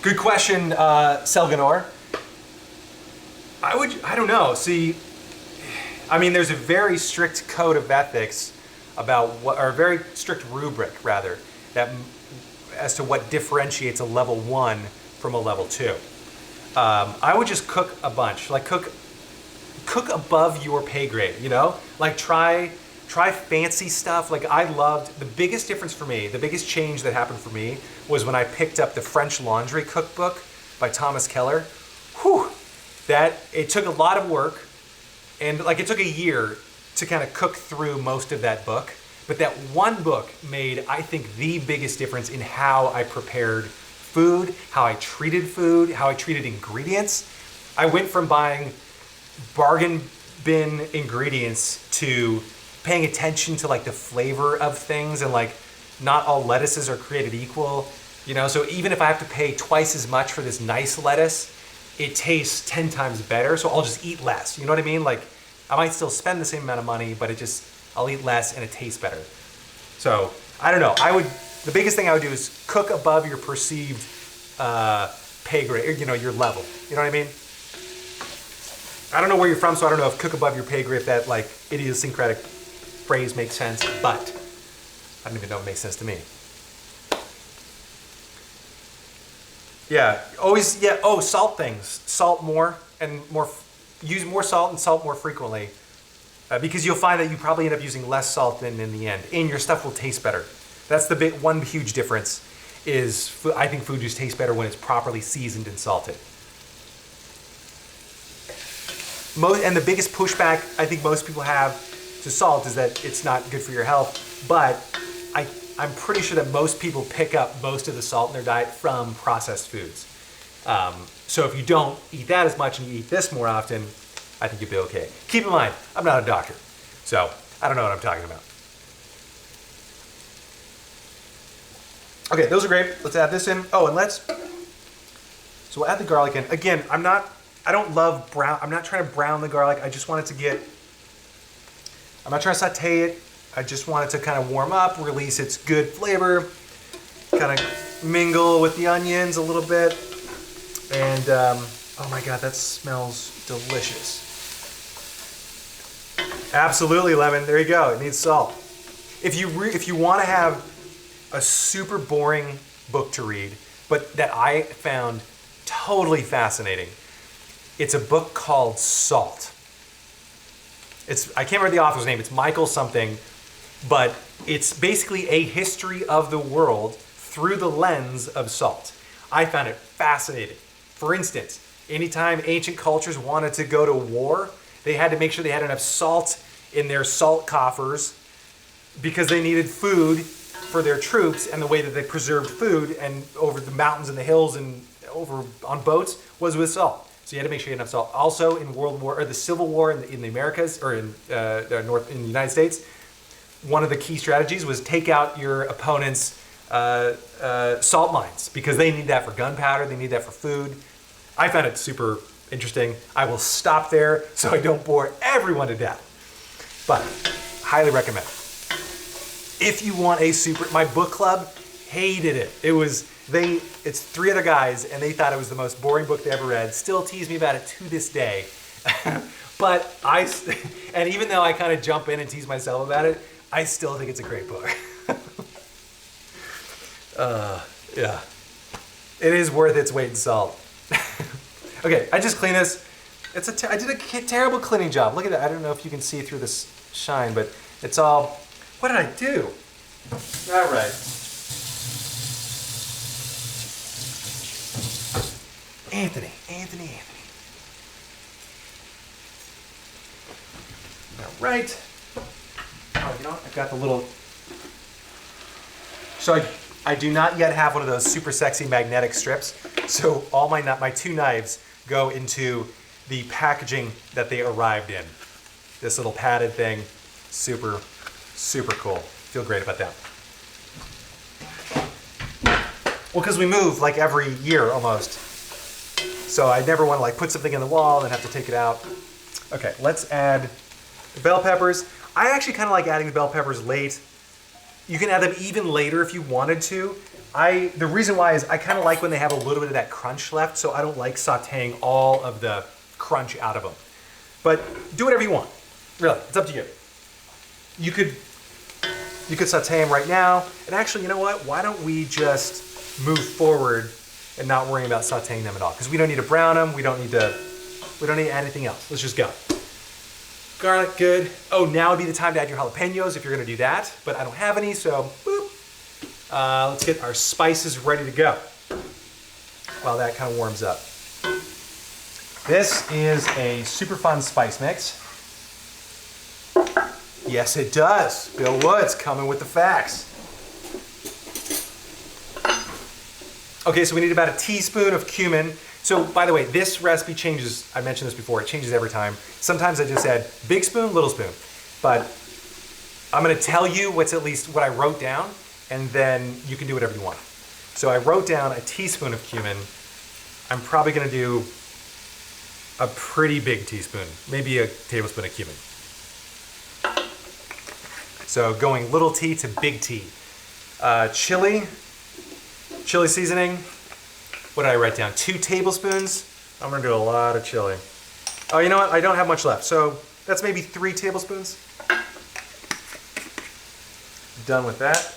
A: Good question, Selganor. I don't know. See, I mean, there's a very strict code of ethics about or a very strict rubric rather, as to what differentiates a level 1 from a level 2. I would just cook a bunch, like cook above your pay grade, you know? Like try fancy stuff. Like I loved, the biggest difference for me, the biggest change that happened for me was when I picked up the French Laundry Cookbook by Thomas Keller. Whew, it took a lot of work, and like it took a year to kind of cook through most of that book. But that one book made, I think, the biggest difference in how I prepared food, how I treated food, how I treated ingredients. I went from buying bargain bin ingredients to paying attention to like the flavor of things, and like not all lettuces are created equal, you know? So even if I have to pay twice as much for this nice lettuce, it tastes 10 times better, so I'll just eat less, you know what I mean? Like I might still spend the same amount of money, but I'll eat less and it tastes better. So I don't know, the biggest thing I would do is cook above your perceived pay grade, you know, your level, you know what I mean? I don't know where you're from, so I don't know if cook above your pay grade, if that like idiosyncratic phrase makes sense, but I don't even know if it makes sense to me. Yeah, always, yeah, oh, salt things. Salt more and more, use more salt and salt more frequently, because you'll find that you probably end up using less salt in the end, and your stuff will taste better. That's the one huge difference is, I think food just tastes better when it's properly seasoned and salted. And the biggest pushback I think most people have to salt is that it's not good for your health, but I'm pretty sure that most people pick up most of the salt in their diet from processed foods. So if you don't eat that as much and you eat this more often, I think you'll be okay. Keep in mind, I'm not a doctor, so I don't know what I'm talking about. Okay, those are great. Let's add this in. Oh, and so we'll add the garlic in. Again, I don't love brown, I'm not trying to brown the garlic. I just want it to I'm not trying to saute it. I just want it to kind of warm up, release its good flavor, kind of mingle with the onions a little bit. And, oh my God, that smells delicious. Absolutely, lemon, there you go, it needs salt. If you want to have a super boring book to read, but that I found totally fascinating, it's a book called Salt. I can't remember the author's name, it's Michael something, but it's basically a history of the world through the lens of salt. I found it fascinating. For instance, anytime ancient cultures wanted to go to war, they had to make sure they had enough salt in their salt coffers because they needed food for their troops, and the way that they preserved food and over the mountains and the hills and over on boats was with salt. So you had to make sure you had enough salt. Also in the Civil War in the Americas, or in the United States, one of the key strategies was take out your opponent's salt mines, because they need that for gunpowder, they need that for food. I found it super interesting. I will stop there so I don't bore everyone to death, but highly recommend. If you want my book club hated it. It's three other guys, and they thought it was the most boring book they ever read. Still tease me about it to this day. But and even though I kind of jump in and tease myself about it, I still think it's a great book. Yeah. It is worth its weight in salt. Okay, I just cleaned this. I did a terrible cleaning job. Look at that. I don't know if you can see through this shine, but it's all... What did I do? All right. Anthony. All right. Oh, you know, I've got the little... So I do not yet have one of those super sexy magnetic strips. So all my two knives go into the packaging that they arrived in. This little padded thing, super, super cool. Feel great about that. Well, because we move like every year almost. So I never want to like put something in the wall and have to take it out. Okay, let's add the bell peppers. I actually kind of like adding the bell peppers late. You can add them even later if you wanted to. The reason why is I kind of like when they have a little bit of that crunch left, so I don't like sauteing all of the crunch out of them. But do whatever you want. Really, it's up to you. You could saute them right now. And actually, you know what? Why don't we just move forward and not worry about sauteing them at all? Because we don't need to brown them. We don't need anything else. Let's just go. Garlic, good. Oh, now would be the time to add your jalapenos if you're gonna do that, but I don't have any, so boop. Let's get our spices ready to go while that kind of warms up. This is a super fun spice mix. Yes, it does. Bill Woods coming with the facts. Okay, so we need about a teaspoon of cumin. So, by the way, this recipe changes. I mentioned this before. It changes every time. Sometimes I just add big spoon, little spoon. But I'm going to tell you what's at least what I wrote down, and then you can do whatever you want. So I wrote down a teaspoon of cumin. I'm probably going to do a pretty big teaspoon, maybe a tablespoon of cumin. So going little T to big T. Chili seasoning. What did I write down? 2 tablespoons. I'm gonna do a lot of chili. Oh, you know what? I don't have much left. So that's maybe 3 tablespoons. Done with that.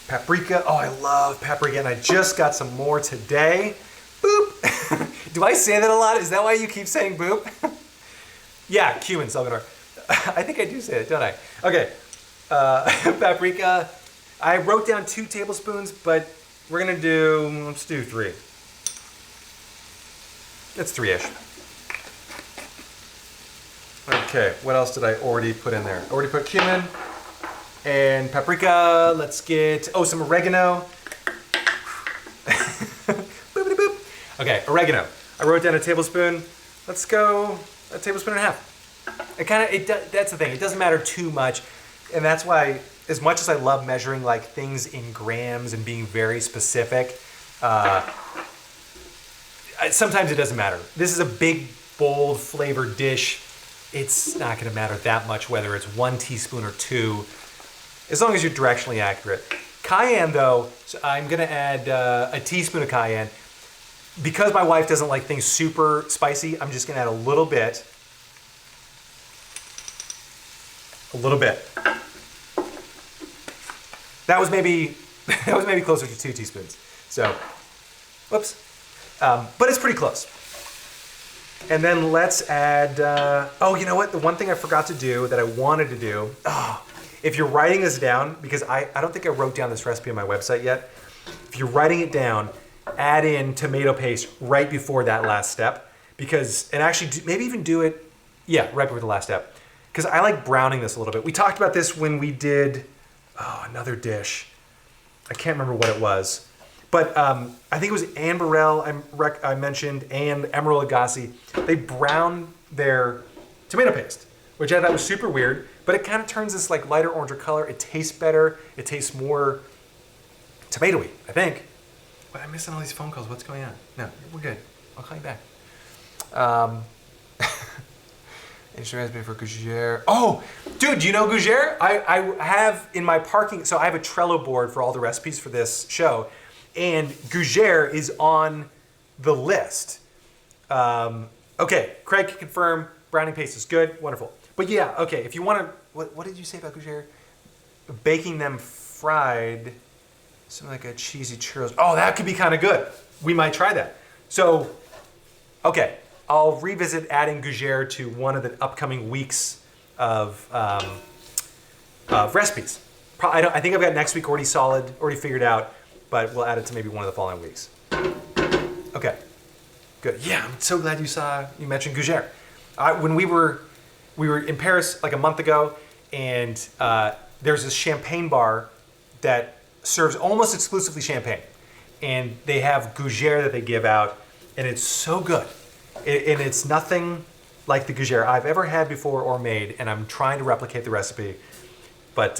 A: Paprika. Oh, I love paprika, and I just got some more today. Boop. Do I say that a lot? Is that why you keep saying boop? Yeah, cumin, Salvador. I think I do say it, don't I? Okay. Paprika. I wrote down 2 tablespoons, but let's do 3. It's 3-ish. Okay, what else did I already put in there? I already put cumin and paprika. Let's get, some oregano. Boopity boop. Okay, oregano. I wrote down a tablespoon. Let's go a tablespoon and a half. That's the thing, it doesn't matter too much. And that's why, as much as I love measuring like things in grams and being very specific, sometimes it doesn't matter. This is a big, bold, flavored dish. It's not gonna matter that much whether it's 1 teaspoon or 2, as long as you're directionally accurate. Cayenne though, so I'm gonna add a teaspoon of cayenne. Because my wife doesn't like things super spicy, I'm just gonna add a little bit. A little bit. That was maybe closer to 2 teaspoons. So, whoops. But it's pretty close. And then let's add, you know what? The one thing I forgot to do that I wanted to do, if you're writing this down, because I don't think I wrote down this recipe on my website yet. If you're writing it down, add in tomato paste right before that last step. And actually maybe even do it, right before the last step. Because I like browning this a little bit. We talked about this when we did, another dish. I can't remember what it was. But I think it was Anne Burrell I mentioned, and Emerald Lagasse. They brown their tomato paste, which I thought was super weird, but it kind of turns this like lighter oranger color. It tastes better. It tastes more tomatoey, I think. But I'm missing all these phone calls. What's going on? No, we're good. I'll call you back. Extra recipe for gougere. Oh, dude, do you know gougere? I have in my parking, so I have a Trello board for all the recipes for this show, and gougere is on the list. Okay, Craig can confirm browning paste is good, wonderful. But yeah, okay, if you want to, what did you say about gougere? Baking them fried, something like a cheesy churros. Oh, that could be kind of good. We might try that. So, okay, I'll revisit adding gougere to one of the upcoming weeks of recipes. I think I've got next week already figured out, but we'll add it to maybe one of the following weeks. Okay, good. Yeah, I'm so glad you mentioned gougere. When we were in Paris like a month ago, and there's this champagne bar that serves almost exclusively champagne, and they have gougere that they give out, and it's so good. And it's nothing like the gougere I've ever had before or made, and I'm trying to replicate the recipe, but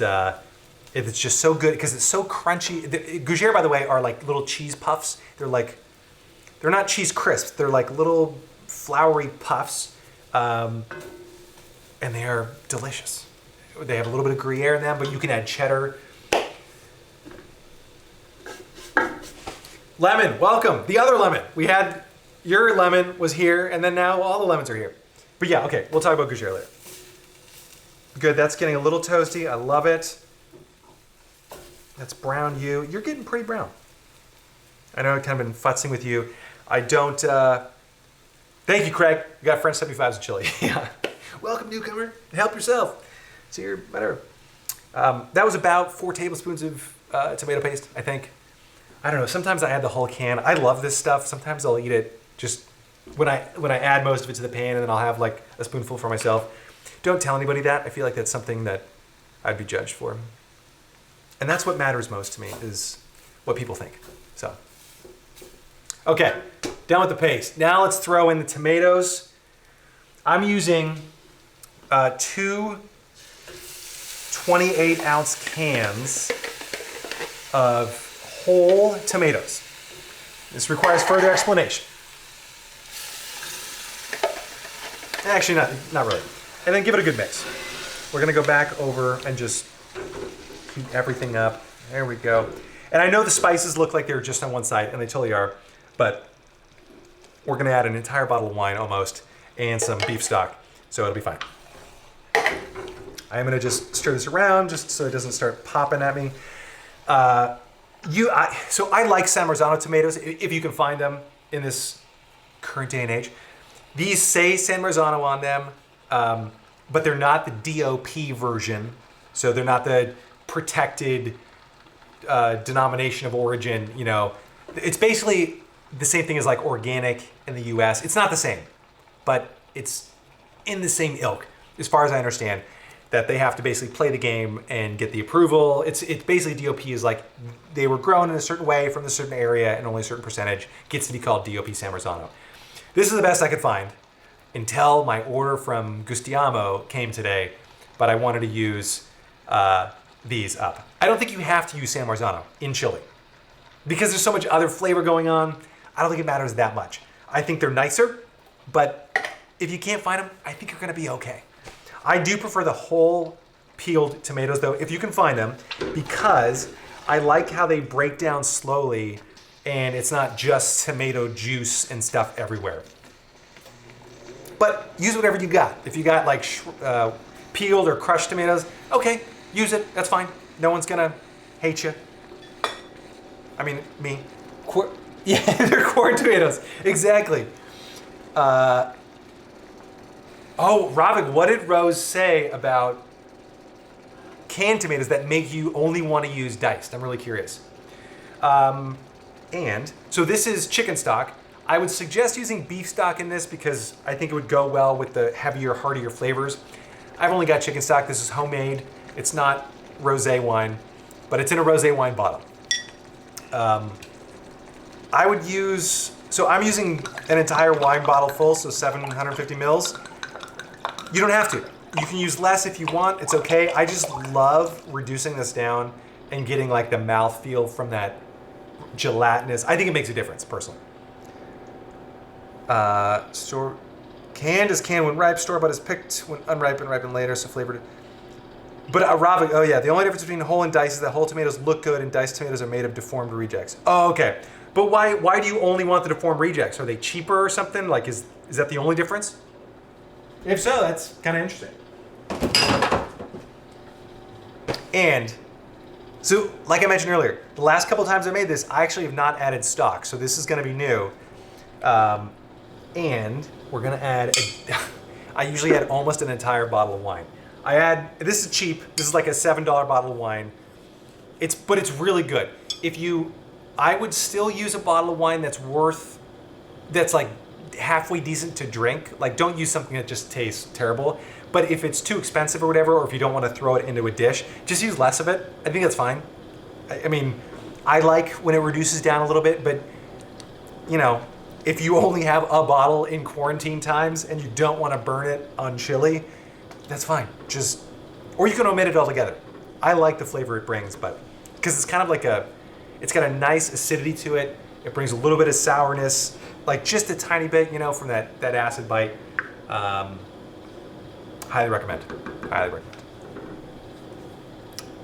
A: it's just so good because it's so crunchy. Gougere, by the way, are like little cheese puffs. They're not cheese crisps. They're like little floury puffs, and they are delicious. They have a little bit of Gruyere in them, but you can add cheddar. Lemon, welcome. The other lemon. Your lemon was here, and then now all the lemons are here. But yeah, okay, we'll talk about gougere later. Good, that's getting a little toasty. I love it. That's brown you. You're getting pretty brown. I know I've kind of been futzing with you. I don't, thank you, Craig. You got French 75s and chili. Yeah. Welcome, newcomer. Help yourself. So you're better. That was about 4 tablespoons of tomato paste, I think. I don't know, sometimes I add the whole can. I love this stuff. Sometimes I'll eat it just when I add most of it to the pan, and then I'll have like a spoonful for myself. Don't tell anybody that. I feel like that's something that I'd be judged for. And that's what matters most to me, is what people think. So, okay, done with the paste. Now let's throw in the tomatoes. I'm using 2 28-ounce cans of whole tomatoes. This requires further explanation. Actually, not really. And then give it a good mix. We're gonna go back over and just heat everything up. There we go. And I know the spices look like they're just on one side, and they totally are, but we're gonna add an entire bottle of wine almost, and some beef stock, so it'll be fine. I'm gonna just stir this around just so it doesn't start popping at me. So I like San Marzano tomatoes, if you can find them in this current day and age. These say San Marzano on them, but they're not the DOP version. So they're not the protected denomination of origin. You know, it's basically the same thing as like organic in the US. It's not the same, but it's in the same ilk, as far as I understand, that they have to basically play the game and get the approval. It's basically DOP is like they were grown in a certain way from a certain area and only a certain percentage gets to be called DOP San Marzano. This is the best I could find until my order from Gustiamo came today, but I wanted to use these up. I don't think you have to use San Marzano in chili because there's so much other flavor going on. I don't think it matters that much. I think they're nicer, but if you can't find them, I think you're gonna be okay. I do prefer the whole peeled tomatoes though, if you can find them, because I like how they break down slowly and it's not just tomato juice and stuff everywhere. But use whatever you got. If you got like peeled or crushed tomatoes, okay, use it, that's fine. No one's gonna hate you. I mean, me. Yeah, they're corn tomatoes, exactly. Oh, Ravik, what did Rose say about canned tomatoes that make you only want to use diced? I'm really curious. And so this is chicken stock. I would suggest using beef stock in this because I think it would go well with the heavier, heartier flavors. I've only got chicken stock. This is homemade. It's not rosé wine, but it's in a rosé wine bottle. I would use, so I'm using an entire wine bottle full, so 750 mils. You don't have to. You can use less if you want. It's okay. I just love reducing this down and getting like the mouthfeel from that gelatinous. I think it makes a difference, personally. Canned is canned when ripe. Store bought is picked when unripe and ripened later, so flavored. But Arabic, oh yeah, the only difference between whole and diced is that whole tomatoes look good and diced tomatoes are made of deformed rejects. Oh, okay. But why do you only want the deformed rejects? Are they cheaper or something? Like, is that the only difference? If so, that's kind of interesting. And so, like I mentioned earlier, the last couple times I made this, I actually have not added stock. So this is going to be new. And we're going to add, I usually add almost an entire bottle of wine. This is cheap. This is like a $7 bottle of wine. But it's really good. I would still use a bottle of wine that's like halfway decent to drink. Like, don't use something that just tastes terrible. But if it's too expensive or whatever, or if you don't want to throw it into a dish, just use less of it. I think that's fine. I mean, I like when it reduces down a little bit, but you know, if you only have a bottle in quarantine times and you don't want to burn it on chili, that's fine. Or you can omit it altogether. I like the flavor it brings, but because it's kind of like it's got a nice acidity to it. It brings a little bit of sourness, like just a tiny bit, you know, from that acid bite. Highly recommend. Highly recommend.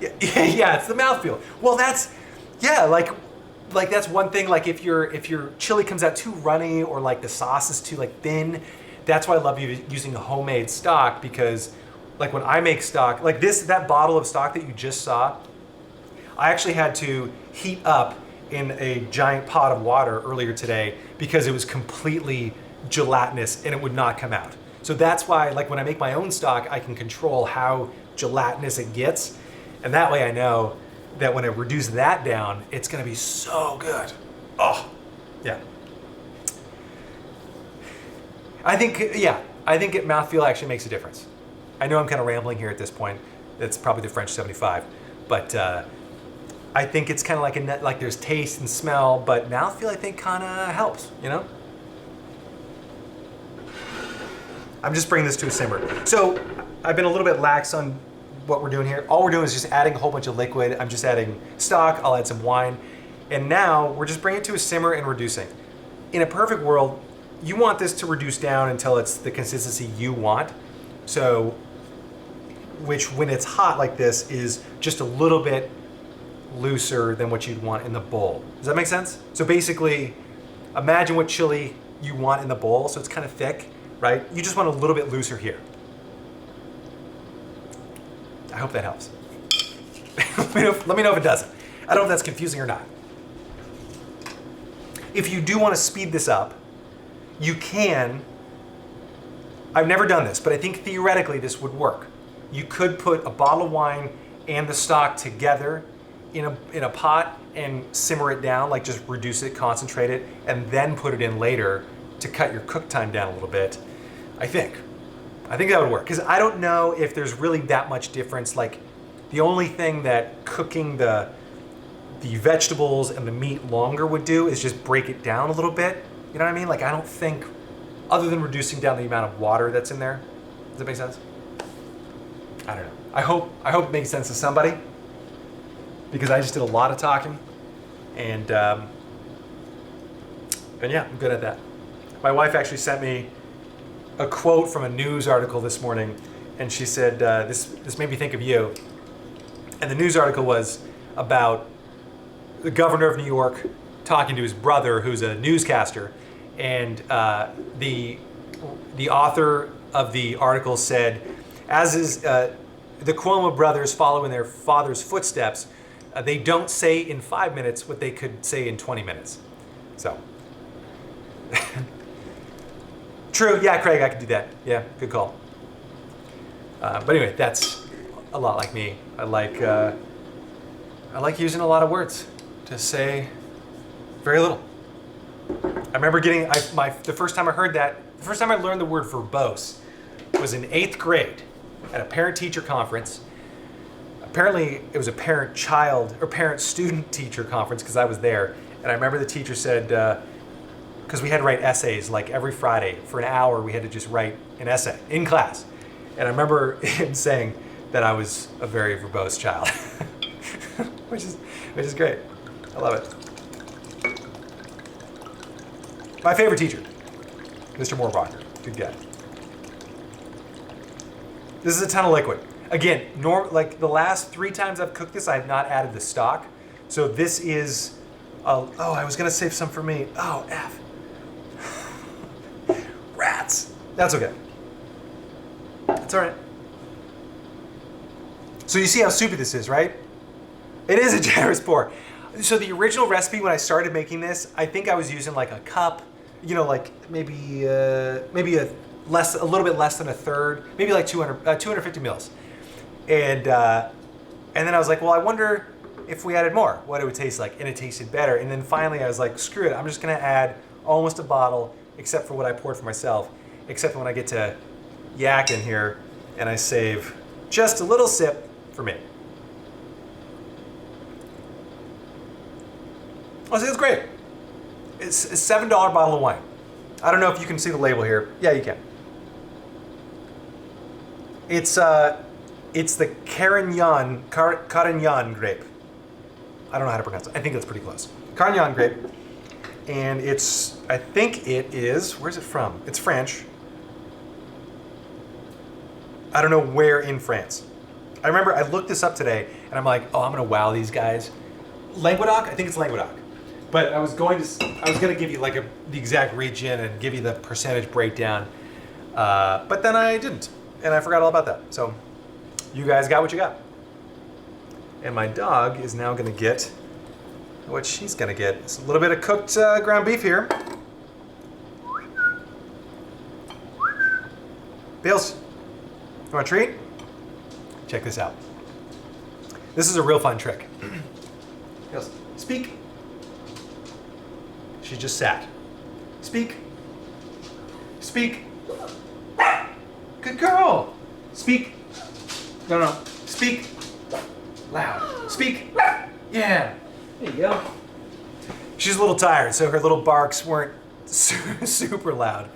A: Yeah, it's the mouthfeel. Well, that's one thing. Like if your chili comes out too runny or like the sauce is too like thin, that's why I love using a homemade stock, because like when I make stock, like that bottle of stock that you just saw, I actually had to heat up in a giant pot of water earlier today because it was completely gelatinous and it would not come out. So that's why, like when I make my own stock, I can control how gelatinous it gets. And that way I know that when I reduce that down, it's gonna be so good. Oh, yeah. I think mouthfeel actually makes a difference. I know I'm kind of rambling here at this point. It's probably the French 75, but I think it's kind of like there's taste and smell, but mouthfeel I think kind of helps, you know? I'm just bringing this to a simmer. So I've been a little bit lax on what we're doing here. All we're doing is just adding a whole bunch of liquid. I'm just adding stock, I'll add some wine. And now we're just bringing it to a simmer and reducing. In a perfect world, you want this to reduce down until it's the consistency you want. So, which when it's hot like this is just a little bit looser than what you'd want in the bowl. Does that make sense? So basically, imagine what chili you want in the bowl. So it's kind of thick, right? You just want a little bit looser here. I hope that helps. Let me know if it doesn't. I don't know if that's confusing or not. If you do want to speed this up, you can. I've never done this, but I think theoretically this would work. You could put a bottle of wine and the stock together in a pot and simmer it down, like just reduce it, concentrate it, and then put it in later to cut your cook time down a little bit. I think that would work, because I don't know if there's really that much difference. Like the only thing that cooking the vegetables and the meat longer would do is just break it down a little bit. You know what I mean? Like I don't think, other than reducing down the amount of water that's in there. Does that make sense? I don't know. I hope it makes sense to somebody, because I just did a lot of talking, and yeah, I'm good at that. My wife actually sent me a quote from a news article this morning, and she said, this made me think of you. And the news article was about the governor of New York talking to his brother, who's a newscaster, and the author of the article said, as is the Cuomo brothers follow in their father's footsteps, they don't say in 5 minutes what they could say in 20 minutes. So. True, yeah, Craig, I could do that. Yeah, good call. But anyway, that's a lot like me. I like using a lot of words to say very little. I remember the first time I heard that, the first time I learned the word verbose was in 8th grade at a parent-teacher conference. Apparently, it was a parent-child or parent-student-teacher conference, because I was there. And I remember the teacher said, because we had to write essays like every Friday for an hour, we had to just write an essay in class. And I remember him saying that I was a very verbose child, which is great. I love it. My favorite teacher, Mr. Moorbacher, good guy. This is a ton of liquid. Again, like the last 3 times I've cooked this, I have not added the stock. So this is, oh, I was gonna save some for me. Oh, F. Rats. That's okay. That's all right. So you see how soupy this is, right? It is a generous pour. So the original recipe, when I started making this, I think I was using like a cup, you know, like maybe a little bit less than a third, maybe like 250 mils. And then I was like, well, I wonder if we added more, what it would taste like. And it tasted better. And then finally I was like, screw it, I'm just gonna add almost a bottle, except for what I poured for myself, except when I get to yak in here and I save just a little sip for me. Oh, see, it's great. It's a $7 bottle of wine. I don't know if you can see the label here. Yeah, you can. It's the Carignan grape. I don't know how to pronounce it. I think that's pretty close. Carignan grape. And I think it is, where's it from? It's French. I don't know where in France. I remember I looked this up today and I'm like, oh, I'm gonna wow these guys. Languedoc? I think it's Languedoc. But I was gonna give you like the exact region and give you the percentage breakdown. But then I didn't. And I forgot all about that. So you guys got what you got. And my dog is now gonna get what she's gonna get. It's a little bit of cooked ground beef here. Bales, you want a treat? Check this out. This is a real fun trick. Bales, speak. She just sat. Speak. Speak. Good girl. Speak. No. Speak. Loud. Speak. Yeah. There you go. She's a little tired, so her little barks weren't super loud.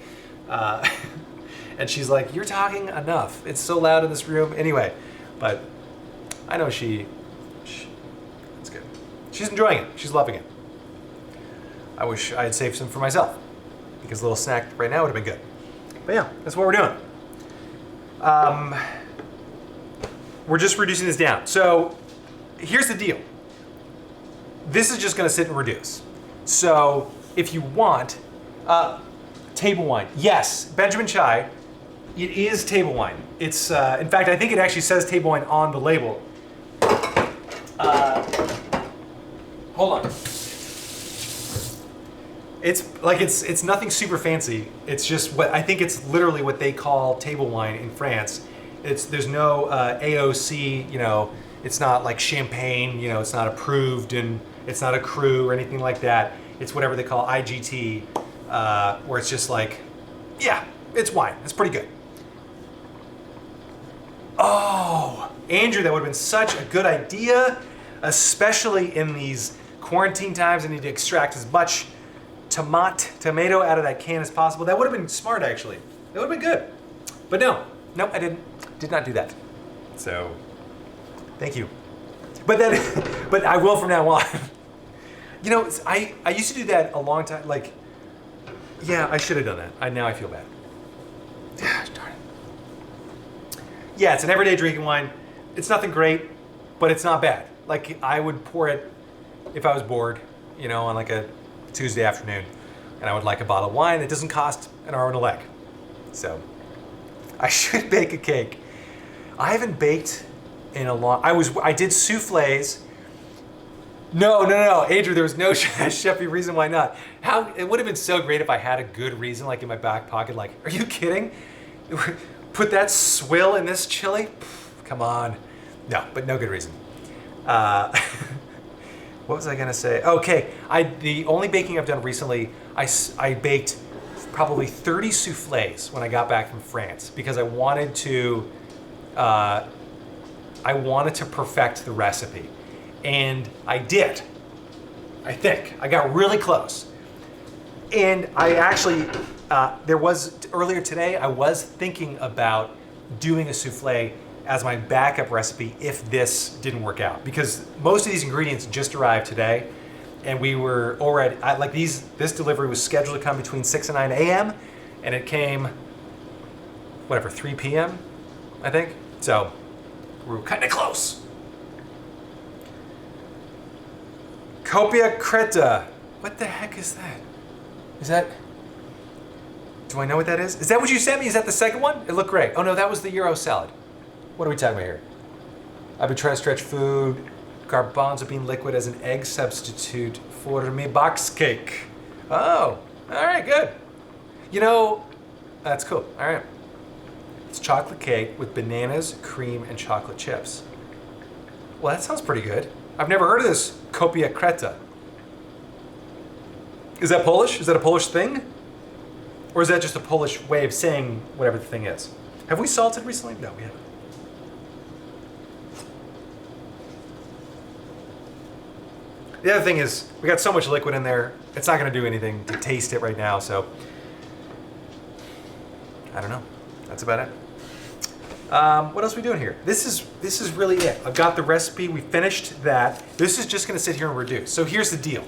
A: And she's like, you're talking enough. It's so loud in this room. Anyway, but I know that's good. She's enjoying it. She's loving it. I wish I had saved some for myself because a little snack right now would have been good. But yeah, that's what we're doing. We're just reducing this down. So here's the deal. This is just gonna sit and reduce. So if you want, table wine. Yes, Benjamin Chai, it is table wine. It's, in fact, I think it actually says table wine on the label. Hold on. It's nothing super fancy. It's just I think it's literally what they call table wine in France. There's no AOC, you know, it's not like champagne, you know, it's not approved and it's not a cru or anything like that. It's whatever they call IGT, where it's just like, yeah, it's wine. It's pretty good. Oh, Andrew, that would have been such a good idea, especially in these quarantine times. I need to extract as much tomato out of that can as possible. That would have been smart, actually. That would have been good. But no, I did not do that. So, thank you. But I will from now on. You know, I used to do that a long time. Like, yeah, I should have done that. Now I feel bad. Darn it. Yeah, it's an everyday drinking wine. It's nothing great, but it's not bad. Like, I would pour it if I was bored, you know, on like a Tuesday afternoon, and I would like a bottle of wine that doesn't cost an arm and a leg. So, I should bake a cake. I haven't baked in a long. I did souffles. No, Andrew, there was no chefy reason why not. It would have been so great if I had a good reason, like in my back pocket. Like, are you kidding? Put that swill in this chili? Come on. No, but no good reason. What was I gonna say? Okay, the only baking I've done recently, I baked probably 30 souffles when I got back from France because I wanted to perfect the recipe. And I did. I think. I got really close. And I actually, earlier today, I was thinking about doing a souffle as my backup recipe if this didn't work out. Because most of these ingredients just arrived today. And we were already, this delivery was scheduled to come between 6 and 9 a.m. And it came, 3 p.m., I think. So we're kind of close. Copia Creta. What the heck is that? Is that... Do I know what that is? Is that what you sent me? Is that the second one? It looked great. Oh no, that was the Euro salad. What are we talking about here? I've been trying to stretch food. Garbanzo bean liquid as an egg substitute for me box cake. Oh, all right, good. You know, that's cool. All right. It's chocolate cake with bananas, cream, and chocolate chips. Well, that sounds pretty good. I've never heard of this Copia Creta. Is that Polish? Is that a Polish thing? Or is that just a Polish way of saying whatever the thing is? Have we salted recently? No, we haven't. The other thing is, we got so much liquid in there, it's not gonna do anything to taste it right now, so. I don't know, that's about it. What else are we doing here? This is really it. I've got the recipe, we finished that. This is just gonna sit here and reduce. So here's the deal.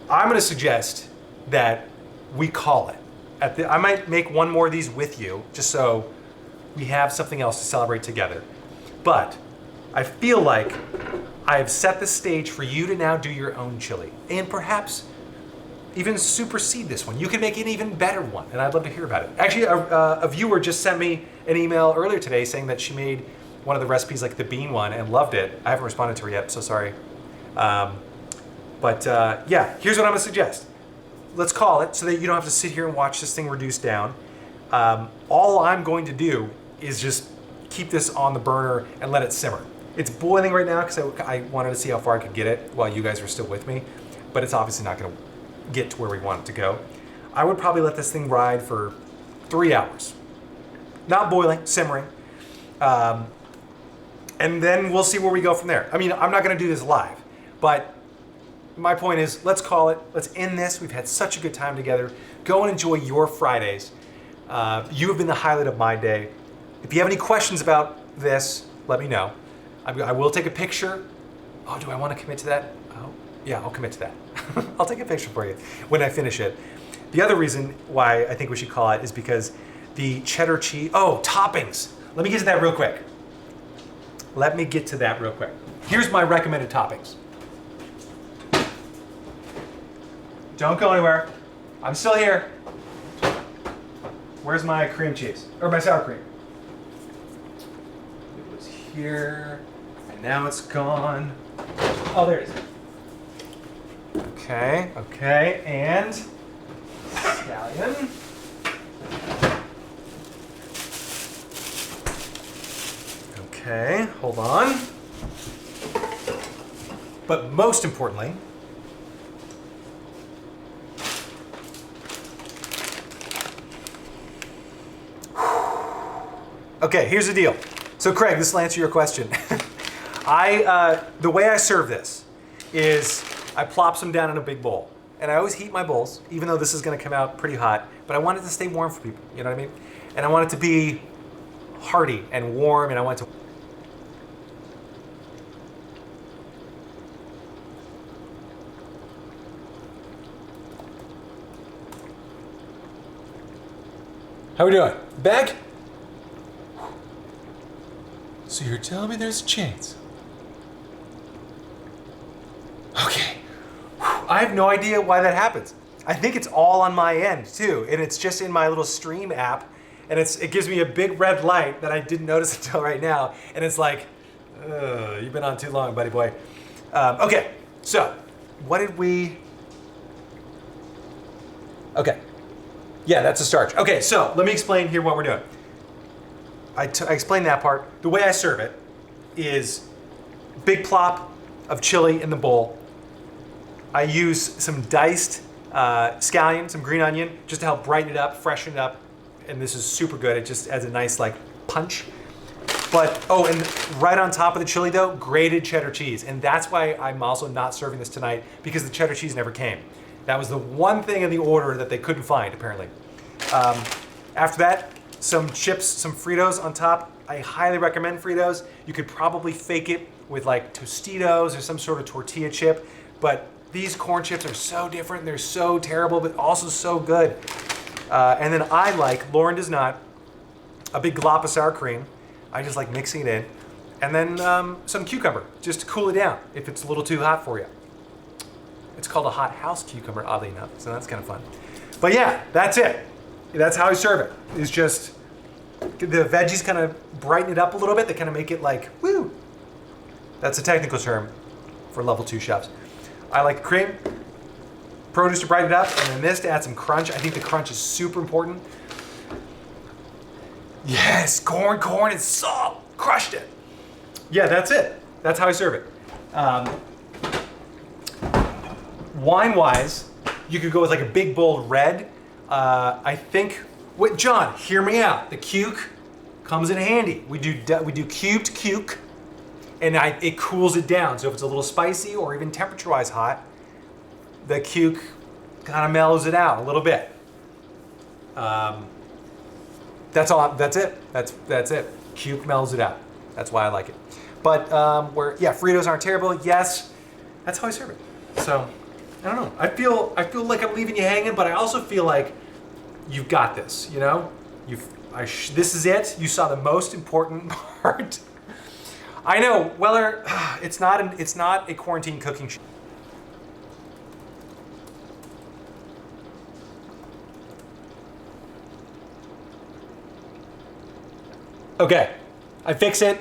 A: I'm gonna suggest that we call it. I might make one more of these with you, just so we have something else to celebrate together. But I feel like I have set the stage for you to now do your own chili, and perhaps even supersede this one. You can make an even better one, and I'd love to hear about it. Actually, a viewer just sent me an email earlier today saying that she made one of the recipes, like the bean one, and loved it. I haven't responded to her yet, so sorry. Yeah, here's what I'm gonna suggest. Let's call it so that you don't have to sit here and watch this thing reduce down. All I'm going to do is just keep this on the burner and let it simmer. It's boiling right now because I wanted to see how far I could get it while you guys are still with me, but it's obviously not gonna get to where we want it to go. I would probably let this thing ride for 3 hours. Not boiling, simmering. And then we'll see where we go from there. I mean, I'm not gonna do this live, but my point is, let's call it, let's end this. We've had such a good time together. Go and enjoy your Fridays. You have been the highlight of my day. If you have any questions about this, let me know. I will take a picture. Oh, do I want to commit to that? Oh, yeah, I'll commit to that. I'll take a picture for you when I finish it. The other reason why I think we should call it is because the cheddar cheese, toppings. Let me get to that real quick. Here's my recommended toppings. Don't go anywhere. I'm still here. Where's my cream cheese? Or my sour cream? It was here, and now it's gone. Oh, there it is. Okay, and scallion. Okay, hold on. But most importantly, okay, here's the deal. So Craig, this will answer your question. The way I serve this is I plop some down in a big bowl. And I always heat my bowls, even though this is gonna come out pretty hot, but I want it to stay warm for people, you know what I mean? And I want it to be hearty and warm, and I want it to... How we doing? Back? So you're telling me there's a chance? Okay. I have no idea why that happens. I think it's all on my end too, and it's just in my little stream app, and it gives me a big red light that I didn't notice until right now, and it's like, you've been on too long, buddy boy. Okay, so what did we... Okay, yeah, that's a starch. Okay, so let me explain here what we're doing. I explained that part. The way I serve it is big plop of chili in the bowl. I use some diced scallion, some green onion, just to help brighten it up, freshen it up. And this is super good. It just adds a nice like punch. But, and right on top of the chili dough, grated cheddar cheese. And that's why I'm also not serving this tonight, because the cheddar cheese never came. That was the one thing in the order that they couldn't find, apparently. After that, some chips, some Fritos on top. I highly recommend Fritos. You could probably fake it with like Tostitos or some sort of tortilla chip, but these corn chips are so different. They're so terrible, but also so good. And then I like, Lauren does not, a big glop of sour cream. I just like mixing it in. And then some cucumber, just to cool it down if it's a little too hot for you. It's called a hot house cucumber, oddly enough, so that's kind of fun. But yeah, that's it. That's how I serve it. It's just, the veggies kind of brighten it up a little bit. They kind of make it like, woo. That's a technical term for level 2 chefs. I like cream, produce to brighten it up, and then this to add some crunch. I think the crunch is super important. Yes, corn, and salt. Crushed it. Yeah, that's it. That's how I serve it. Wine-wise, you could go with like a big bold red. I think, wait, John, hear me out. The cuke comes in handy. We do cubed cuke, and it cools it down. So if it's a little spicy or even temperature-wise hot, the cuke kind of mellows it out a little bit. That's all. That's it. That's it. Cuke mellows it out. That's why I like it. But Fritos aren't terrible. Yes, that's how I serve it. So I don't know. I feel like I'm leaving you hanging, but I also feel like you've got this. You know, this is it. You saw the most important part. I know, Weller. It's not a quarantine cooking show. Okay, I fix it.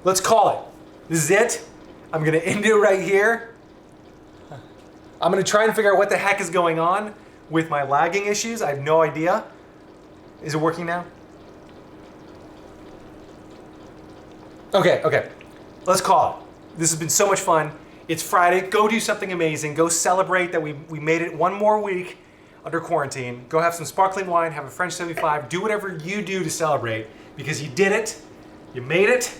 A: Let's call it. This is it. I'm gonna end it right here. I'm gonna try and figure out what the heck is going on with my lagging issues. I have no idea. Is it working now? Okay. Let's call it. This has been so much fun. It's Friday. Go do something amazing. Go celebrate that we made it one more week under quarantine. Go have some sparkling wine, have a French 75. Do whatever you do to celebrate because you did it. You made it.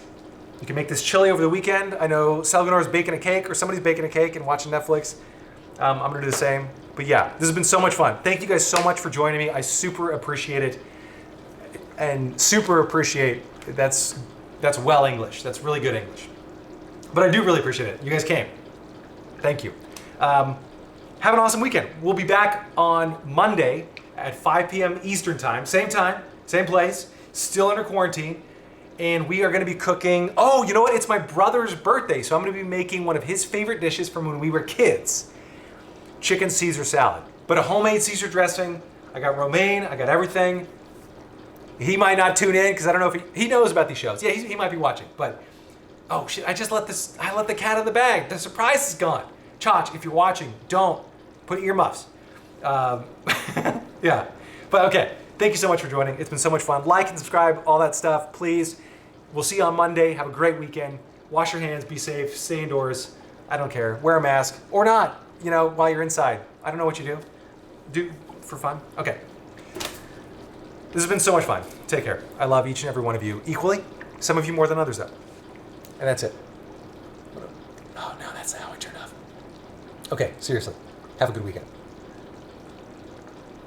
A: You can make this chili over the weekend. I know Selganor's baking a cake or somebody's baking a cake and watching Netflix. I'm gonna do the same. But yeah, this has been so much fun. Thank you guys so much for joining me. I super appreciate it. And super appreciate, that's well English. That's really good English. But I do really appreciate it. You guys came. Thank you. Have an awesome weekend. We'll be back on Monday at 5 p.m. Eastern time, same place, still under quarantine. And we are gonna be cooking, oh, you know what? It's my brother's birthday, so I'm gonna be making one of his favorite dishes from when we were kids. Chicken Caesar salad, but a homemade Caesar dressing. I got romaine, I got everything. He might not tune in because I don't know if he knows about these shows. Yeah, he might be watching, but oh shit, I let the cat out of the bag. The surprise is gone. Chach, if you're watching, don't put earmuffs. Yeah, but okay. Thank you so much for joining. It's been so much fun. Like and subscribe, all that stuff, please. We'll see you on Monday. Have a great weekend. Wash your hands, be safe, stay indoors. I don't care. Wear a mask or not, while you're inside. I don't know what you do. Do for fun? Okay. This has been so much fun. Take care. I love each and every one of you equally. Some of you more than others, though. And that's it. Oh, no, that's how I turn off. Okay, seriously. Have a good weekend.